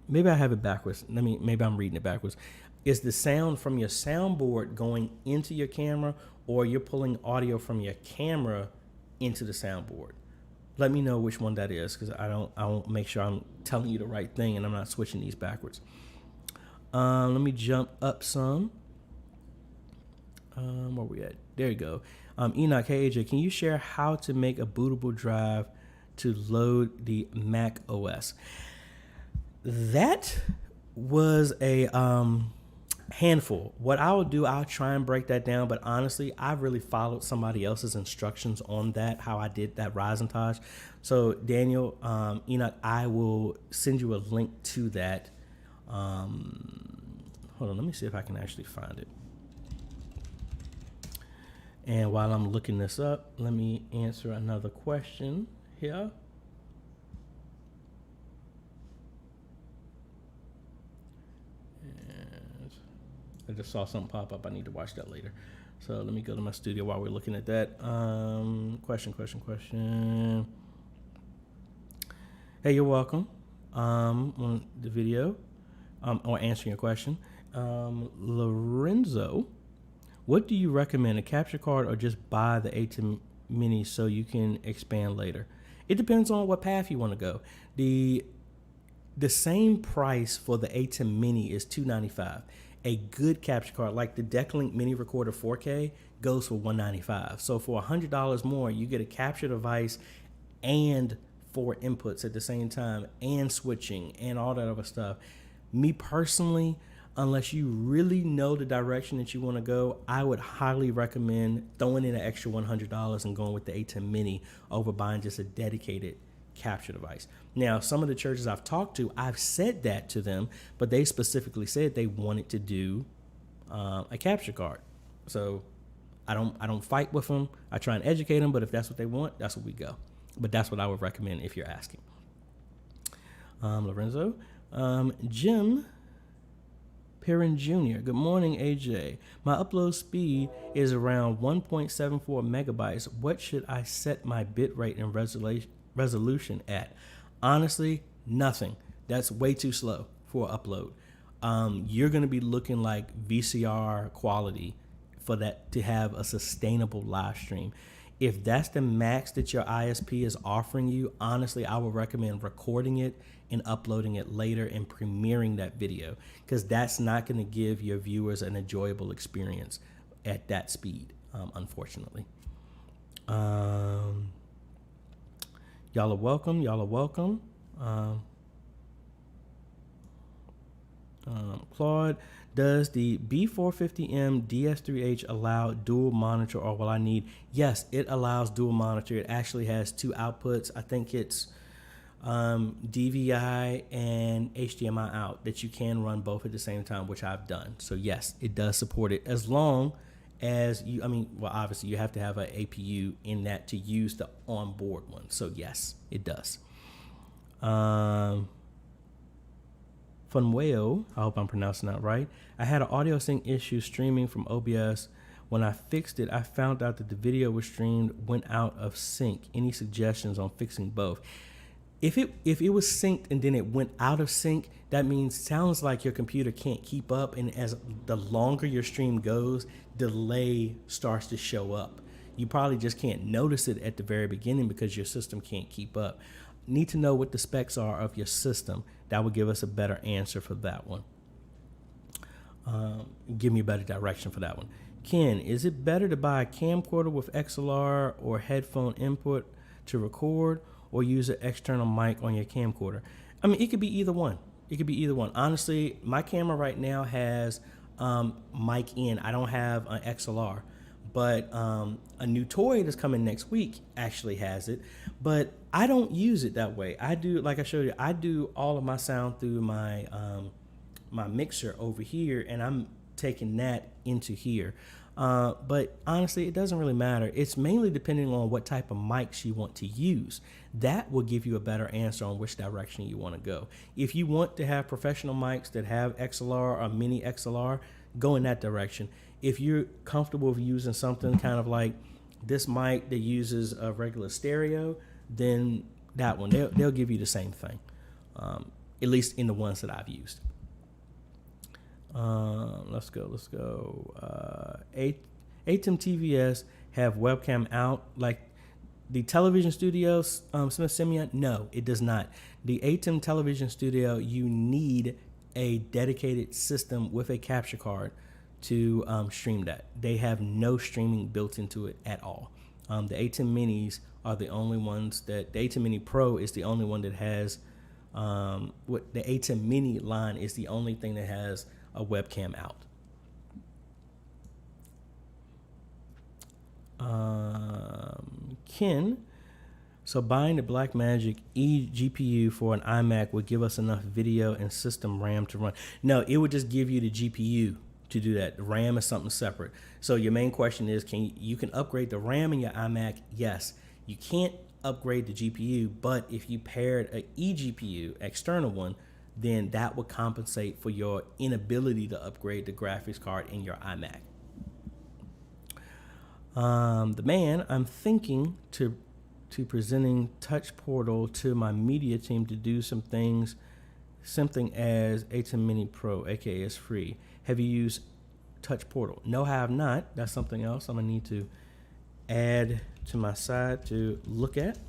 Maybe I have it backwards. Maybe I'm reading it backwards. Is the sound from your soundboard going into your camera, or you're pulling audio from your camera into the soundboard? Let me know which one that is, because I won't make sure I'm telling you the right thing and I'm not switching these backwards. Let me jump up some. Where we at? There you go. Enoch, hey AJ, can you share how to make a bootable drive to load the Mac OS? That was a handful. What I will do, I'll try and break that down, but honestly, I really followed somebody else's instructions on that, how I did that Ryzentage. So Daniel, Enoch, I will send you a link to that. Hold on, let me see if I can actually find it. And while I'm looking this up, let me answer another question here. And I just saw something pop up. I need to watch that later. So let me go to my studio while we're looking at that. Question. Hey, you're welcome. On the video, or answering your question. Lorenzo, what do you recommend, a capture card or just buy the A10 Mini so you can expand later? It depends on what path you want to go. The same price for the A10 Mini is $295. A good capture card, like the Decklink Mini Recorder 4K, goes for $195. So for $100 more, you get a capture device and 4 inputs at the same time, and switching and all that other stuff. Me personally, unless you really know the direction that you want to go, I would highly recommend throwing in an extra $100 and going with the A10 Mini over buying just a dedicated capture device. Now, some of the churches I've talked to, I've said that to them, but they specifically said they wanted to do a capture card. So I don't fight with them. I try and educate them, but if that's what they want, that's what we go. But that's what I would recommend if you're asking. Lorenzo, Jim Perrin Jr. Good morning, AJ. My upload speed is around 1.74 megabytes. What should I set my bitrate and resolution at? Honestly, nothing. That's way too slow for upload. You're going to be looking like VCR quality for that to have a sustainable live stream. If that's the max that your ISP is offering you, honestly, I would recommend recording it and uploading it later and premiering that video, because that's not going to give your viewers an enjoyable experience at that speed, unfortunately. Y'all are welcome. Y'all are welcome. Claude, does the B450M DS3H allow dual monitor, or will I need? Yes, it allows dual monitor. It actually has two outputs. I think it's DVI and HDMI out that you can run both at the same time, which I've done. So yes, it does support it, as long as you, well, obviously you have to have an APU in that to use the onboard one. So yes, it does. Funweo, I hope I'm pronouncing that right. I had an audio sync issue streaming from OBS. When I fixed it, I found out that the video was streamed went out of sync. Any suggestions on fixing both? If it was synced and then it went out of sync, that means sounds like your computer can't keep up, and as the longer your stream goes, delay starts to show up. You probably just can't notice it at the very beginning because your system can't keep up. Need to know what the specs are of your system. That would give us a better answer for that one. Give me a better direction for that one. Ken, is it better to buy a camcorder with XLR or headphone input to record, or use an external mic on your camcorder? It could be either one. It could be either one. Honestly, my camera right now has mic in. I don't have an XLR. But a new toy that's coming next week actually has it, but I don't use it that way. I do, like I showed you, I do all of my sound through my my mixer over here, and I'm taking that into here. But honestly, it doesn't really matter. It's mainly depending on what type of mics you want to use. That will give you a better answer on which direction you want to go. If you want to have professional mics that have XLR or mini XLR, go in that direction. If you're comfortable with using something kind of like this mic that uses a regular stereo, then that one, they'll give you the same thing, at least in the ones that I've used. Let's go. ATEM TVS have webcam out like the television studios, Smithsonian? No, it does not. The ATEM television studio, you need a dedicated system with a capture card to stream that. They have no streaming built into it at all. The ATEM Minis are the only ones that, the ATEM Mini Pro is the only one that has, what the ATEM Mini line is the only thing that has a webcam out. Ken, so buying the Blackmagic eGPU for an iMac would give us enough video and system RAM to run? No, it would just give you the GPU to do that. The RAM is something separate. So your main question is, you can upgrade the RAM in your iMac? Yes. You can't upgrade the GPU, but if you paired an eGPU, external one, then that would compensate for your inability to upgrade the graphics card in your iMac. The man, I'm thinking to presenting Touch Portal to my media team to do some things, something as ATEM Mini Pro, aka it's free. Have you used Touch Portal? No, I have not. That's something else I'm gonna need to add to my side to look at.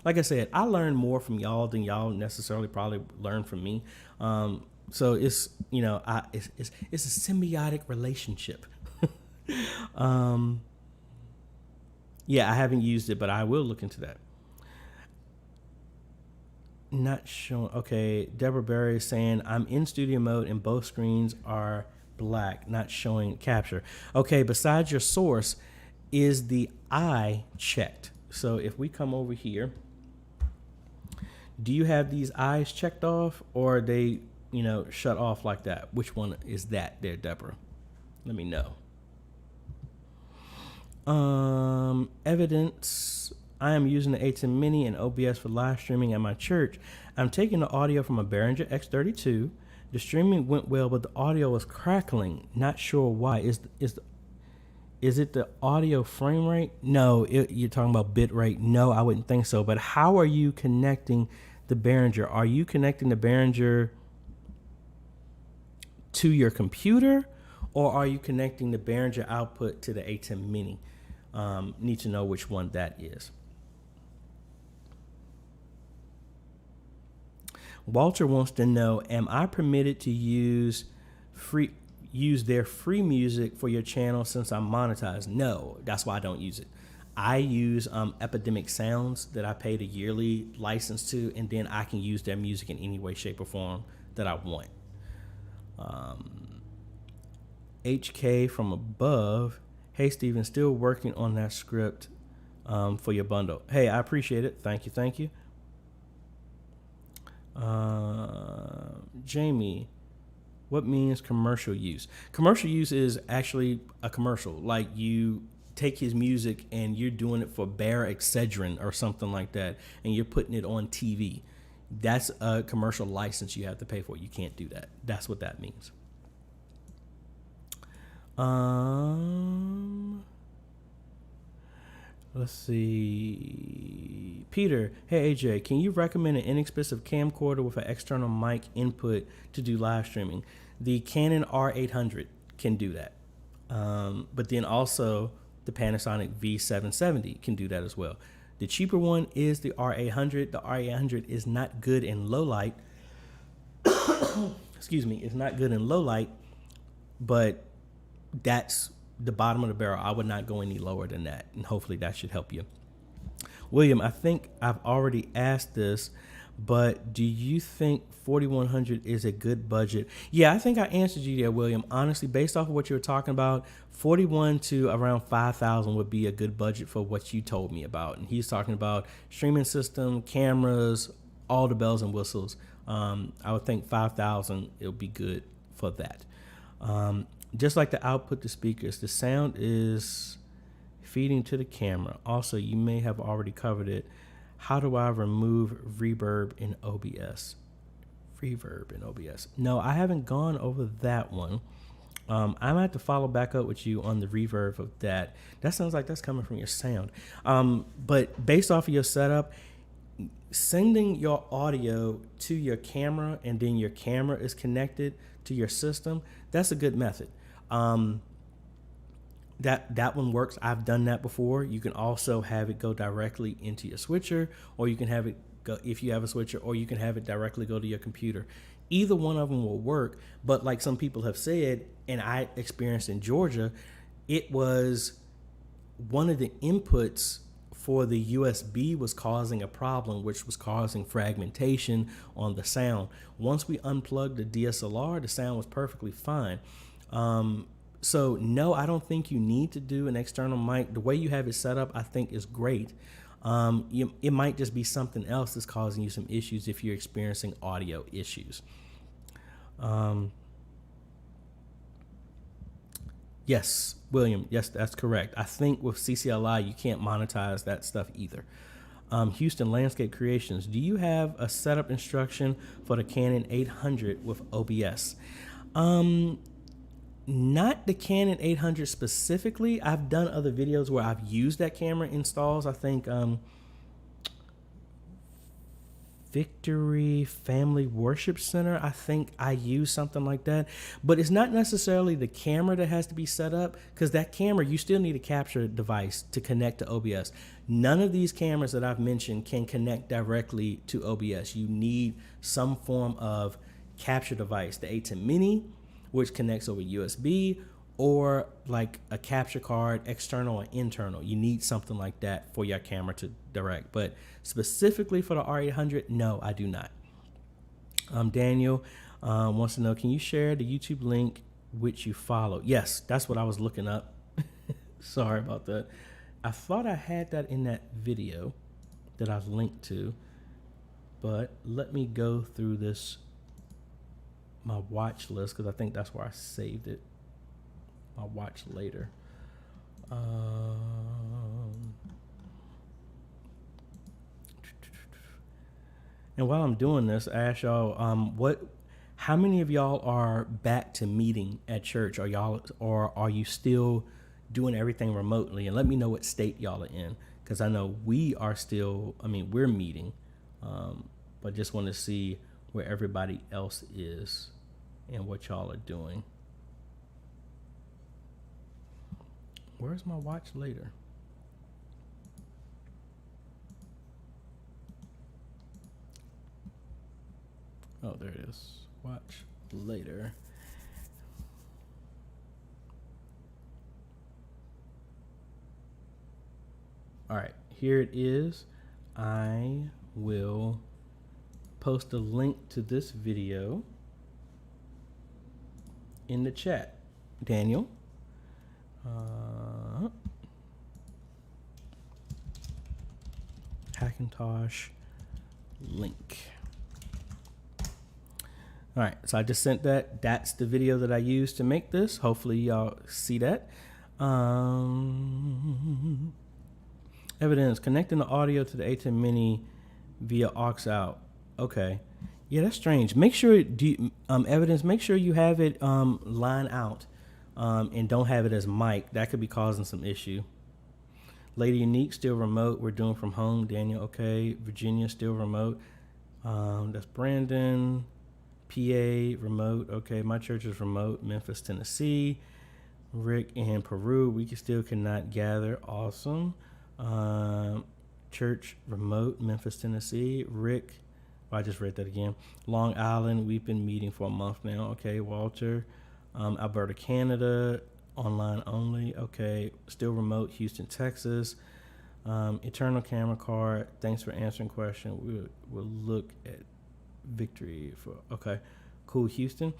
Like I said, I learn more from y'all than y'all necessarily probably learn from me. So it's, you know, it's a symbiotic relationship. Yeah, I haven't used it, but I will look into that. Not showing. Okay, Deborah Berry is saying I'm in studio mode and both screens are black, not showing capture. Okay, besides your source, is the eye checked? So if we come over here, do you have these eyes checked off, or are they, you know, shut off like that? Which one is that there, Deborah? Let me know. Evidence. I am using the ATEM Mini and OBS for live streaming at my church. I'm taking the audio from a Behringer X32, The streaming went well, but the audio was crackling. Not sure why. Is it the audio frame rate? No, you're talking about bit rate. No, I wouldn't think so. But how are you connecting the Behringer? Are you connecting the Behringer to your computer, or are you connecting the Behringer output to the A10 Mini? Need to know which one that is. Walter wants to know, am I permitted to use their free music for your channel since I'm monetized? No, that's why I don't use it. I use Epidemic Sounds that I paid a yearly license to, and then I can use their music in any way, shape, or form that I want. HK from above. Hey, Steven, still working on that script for your bundle. Hey, I appreciate it. Thank you. Jamie, what means commercial use? Commercial use is actually a commercial. Like, you take his music and you're doing it for Bayer Excedrin or something like that, and you're putting it on TV. That's a commercial license you have to pay for. You can't do that. That's what that means. Let's see. Peter, hey AJ, can you recommend an inexpensive camcorder with an external mic input to do live streaming? The Canon R800 can do that. But then also the Panasonic V770 can do that as well. The cheaper one is the R800. The R800 is not good in low light. Excuse me, it's not good in low light, but that's the bottom of the barrel. I would not go any lower than that, and hopefully that should help you. William, I think I've already asked this, but do you think 4,100 is a good budget? Yeah, I think I answered you there, William. Honestly, based off of what you were talking about, 41 to around 5,000 would be a good budget for what you told me about. And he's talking about streaming system, cameras, all the bells and whistles. I would think 5,000, it'll be good for that. Just like the output to speakers, the sound is feeding to the camera. Also, you may have already covered it. How do I remove reverb in OBS? No, I haven't gone over that one. I'm gonna have to follow back up with you on the reverb of that. That sounds like that's coming from your sound. But based off of your setup, sending your audio to your camera and then your camera is connected to your system, that's a good method. That one works. I've done that before. You can also have it go directly into your switcher, or you can have it go, if you have a switcher, or you can have it directly go to your computer. Either one of them will work, but like some people have said, and I experienced in Georgia, it was one of the inputs for the USB was causing a problem, which was causing fragmentation on the sound. Once we unplugged the DSLR, the sound was perfectly fine. So no, I don't think you need to do an external mic. The way you have it set up, I think is great. It might just be something else that's causing you some issues if you're experiencing audio issues. Yes, William, yes, that's correct. I think with CCLI, you can't monetize that stuff either. Houston Landscape Creations, do you have a setup instruction for the Canon 800 with OBS? Not the Canon 800 specifically. I've done other videos where I've used that camera installs. I think Victory Family Worship Center, I think I use something like that. But it's not necessarily the camera that has to be set up, because that camera, you still need a capture device to connect to OBS. None of these cameras that I've mentioned can connect directly to OBS. You need some form of capture device. The A10 Mini, which connects over USB, or like a capture card, external or internal. You need something like that for your camera to direct. But specifically for the R800, no, I do not. Daniel wants to know, can you share the YouTube link which you follow? Yes, that's what I was looking up. Sorry about that. I thought I had that in that video that I've linked to, but let me go through my watch list, because I think that's where I saved it. I'll watch later. And while I'm doing this, I ask y'all, how many of y'all are back to meeting at church? Or are you still doing everything remotely? And let me know what state y'all are in, because I know we are still, we're meeting, but just want to see where everybody else is and what y'all are doing. Where's my watch later? Oh, there it is. Watch later. All right, here it is. I will post a link to this video in the chat. Daniel. Hackintosh link. All right, so I just sent that. That's the video that I used to make this. Hopefully y'all see that. Evidence, connecting the audio to the A10 Mini via aux out. Okay. Yeah, that's strange. Make sure, Evidence, make sure you have it line out and don't have it as mic. That could be causing some issue. Lady Unique, still remote. We're doing from home. Daniel, okay. Virginia, still remote. That's Brandon. PA, remote. Okay, my church is remote. Memphis, Tennessee. Rick in Peru, we still cannot gather. Awesome. Church, remote. Memphis, Tennessee. Rick, I just read that again. Long Island, we've been meeting for a month now. Okay, Walter. Alberta, Canada, online only. Okay, still remote. Houston, Texas. Eternal camera card. Thanks for answering question. We'll look at victory for, okay, cool. Houston.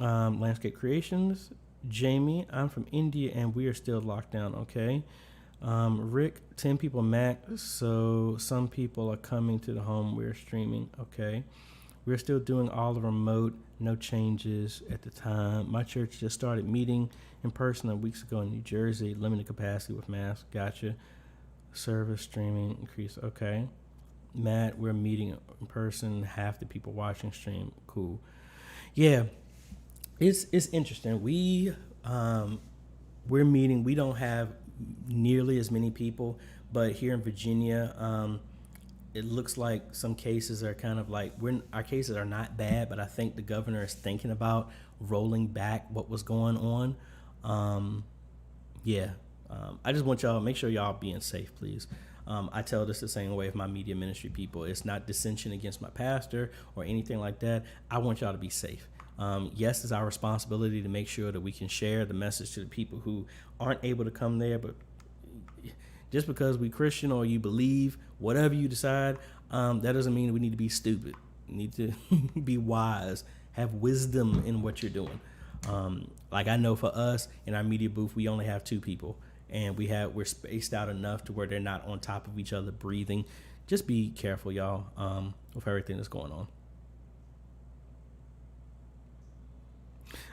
Landscape Creations. Jamie, I'm from India and we are still locked down. Okay. Rick, 10 people max, so some people are coming to the home. We're streaming. Okay. We're still doing all the remote, no changes at the time. My church just started meeting in person a weeks ago in New Jersey, limited capacity with masks. Gotcha. Service streaming increase. Okay. Matt, we're meeting in person. Half the people watching stream. Cool. Yeah, it's interesting. We're meeting. We don't have nearly as many people, but here in Virginia, it looks like some cases are kind of like our cases are not bad, but I think the governor is thinking about rolling back what was going on. I just want y'all, make sure y'all being safe, please. I tell this the same way with my media ministry people. It's not dissension against my pastor or anything like that. I want y'all to be safe. Yes, it's our responsibility to make sure that we can share the message to the people who aren't able to come there, but just because we Christian or you believe, whatever you decide, that doesn't mean we need to be stupid. We need to be wise, have wisdom in what you're doing. Like I know for us in our media booth, we only have 2 people. And we're spaced out enough to where they're not on top of each other breathing. Just be careful, y'all, with everything that's going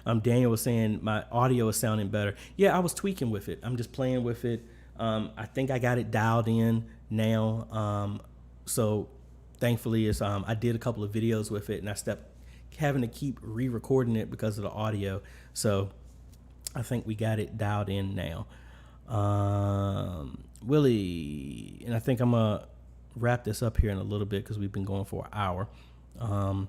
on. Daniel was saying my audio is sounding better. Yeah, I was tweaking with it. I'm just playing with it. I think I got it dialed in now. So thankfully, I did a couple of videos with it, and I stepped having to keep re-recording it because of the audio. So I think we got it dialed in now. Willie, and I think I'm gonna wrap this up here in a little bit because we've been going for an hour. The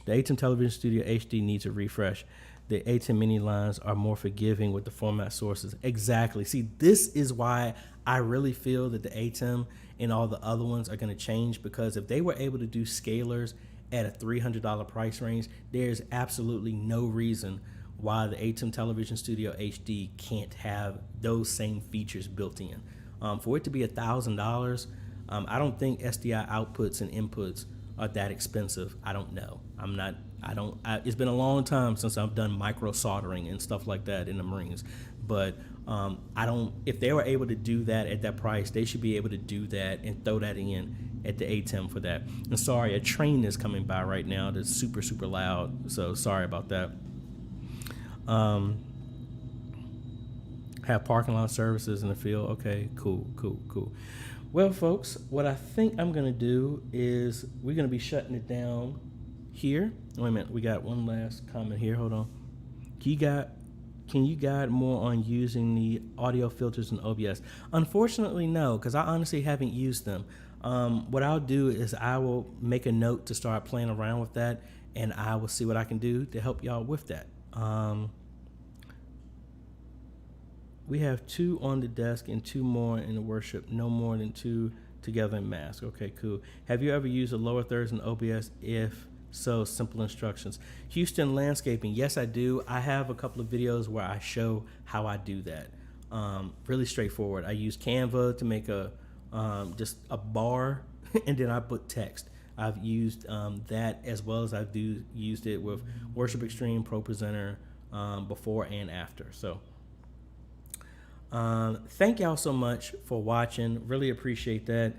A10 Television Studio HD needs a refresh. The A10 Mini lines are more forgiving with the format sources. Exactly. See, this is why I really feel that the A10 and all the other ones are going to change, because if they were able to do scalers at a $300 price range, there's absolutely no reason why the A10 Television Studio HD can't have those same features built in. For it to be $1,000, I don't think SDI outputs and inputs are that expensive. I don't know. It's been a long time since I've done micro soldering and stuff like that in the Marines, but if they were able to do that at that price, they should be able to do that and throw that in at the A10 for that. And sorry, a train is coming by right now that's super, super loud, so sorry about that. Have parking lot services in the field. Okay, cool. Well, folks, what I think I'm going to do is we're going to be shutting it down here. Wait a minute, we got one last comment here. Hold on. Can you guide more on using the audio filters in OBS? Unfortunately, no, because I honestly haven't used them. What I'll do is I will make a note to start playing around with that, and I will see what I can do to help y'all with that. We have 2 on the desk and 2 more in the worship, no more than 2 together in mass. Okay, cool. Have you ever used the lower thirds in OBS? If so, simple instructions. Houston landscaping, yes, I do. I have a couple of videos where I show how I do that. Really straightforward. I use Canva to make just a bar, and then I put text. I've used that as well as I've used it with Worship Extreme, Pro Presenter, before and after. So thank y'all so much for watching. Really appreciate that.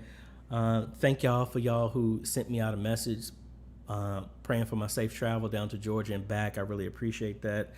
Thank y'all for y'all who sent me out a message praying for my safe travel down to Georgia and back. I really appreciate that.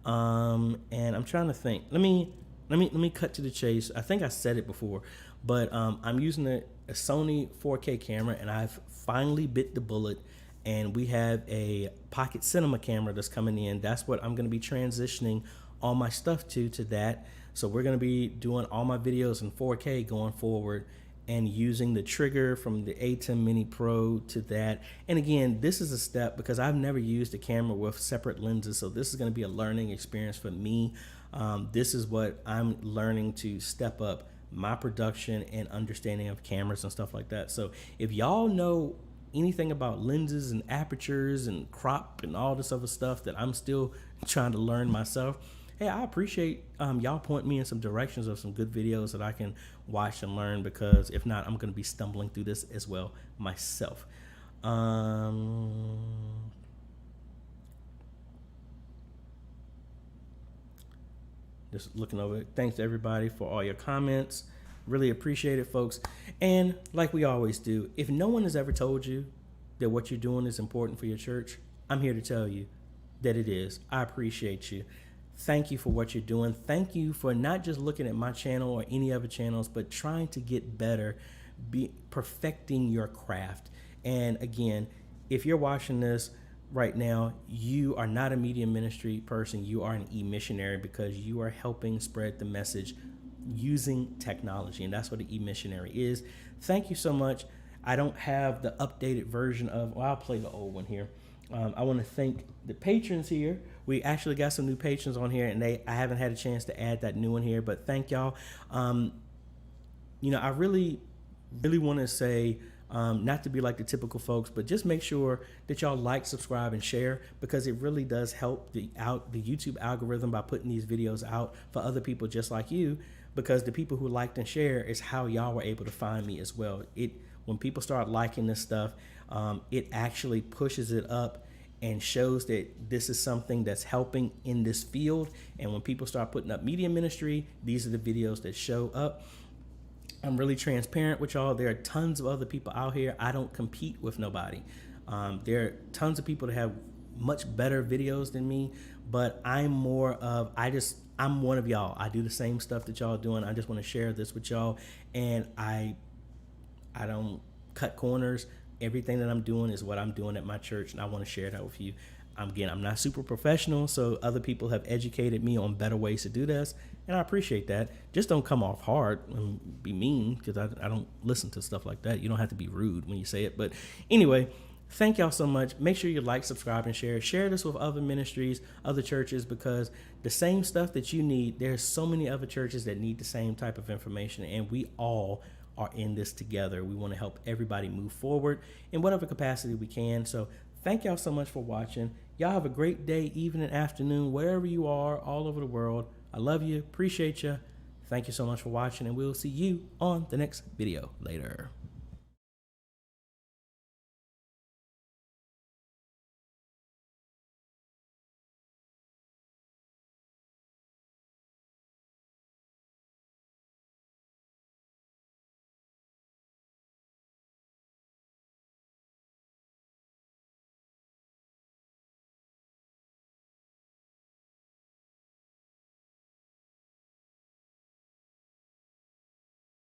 And I'm trying to think. Let me cut to the chase. I think I said it before, but I'm using a Sony 4K camera, and I've finally bit the bullet, and we have a Pocket Cinema camera that's coming in. That's what I'm going to be transitioning all my stuff to that. So we're going to be doing all my videos in 4K going forward, and using the trigger from the A10 Mini Pro to that. And again, this is a step because I've never used a camera with separate lenses, so this is going to be a learning experience for me. This is what I'm learning to step up my production and understanding of cameras and stuff like that. So if y'all know anything about lenses and apertures and crop and all this other stuff that I'm still trying to learn myself, hey, I appreciate y'all point me in some directions of some good videos that I can watch and learn, because if not, I'm going to be stumbling through this as well myself. Just looking over it. Thanks to everybody for all your comments. Really appreciate it, folks. And like we always do, if no one has ever told you that what you're doing is important for your church, I'm here to tell you that it is. I appreciate you. Thank you for what you're doing. Thank you for not just looking at my channel or any other channels, but trying to get better, perfecting your craft. And again, if you're watching this right now, you are not a media ministry person. You are an e-missionary, because you are helping spread the message using technology. And that's what an e-missionary is. Thank you so much. I don't have the updated version of, well, I'll play the old one here. I want to thank the patrons here. We actually got some new patrons on here, and I haven't had a chance to add that new one here, but thank y'all. I really want to say, not to be like the typical folks, but just make sure that y'all like, subscribe, and share, because it really does help the YouTube algorithm by putting these videos out for other people just like you, because the people who liked and share is how y'all were able to find me as well. When people start liking this stuff, it actually pushes it up and shows that this is something that's helping in this field. And when people start putting up media ministry, these are the videos that show up. I'm really transparent with y'all. There are tons of other people out here. I don't compete with nobody. There are tons of people that have much better videos than me, but I'm more of, I'm one of y'all. I do the same stuff that y'all doing. I just want to share this with y'all, and I don't cut corners. Everything that I'm doing is what I'm doing at my church, and I want to share that with you. Again, I'm not super professional, so other people have educated me on better ways to do this, and I appreciate that. Just don't come off hard and be mean, because I don't listen to stuff like that. You don't have to be rude when you say it. But anyway, thank y'all so much. Make sure you like, subscribe, and share. Share this with other ministries, other churches, because the same stuff that you need, there's so many other churches that need the same type of information, and we all are in this together. We want to help everybody move forward in whatever capacity we can. So thank y'all so much for watching. Y'all have a great day, evening, afternoon, wherever you are, all over the world. I love you. Appreciate you. Thank you so much for watching, and we'll see you on the next video. Later.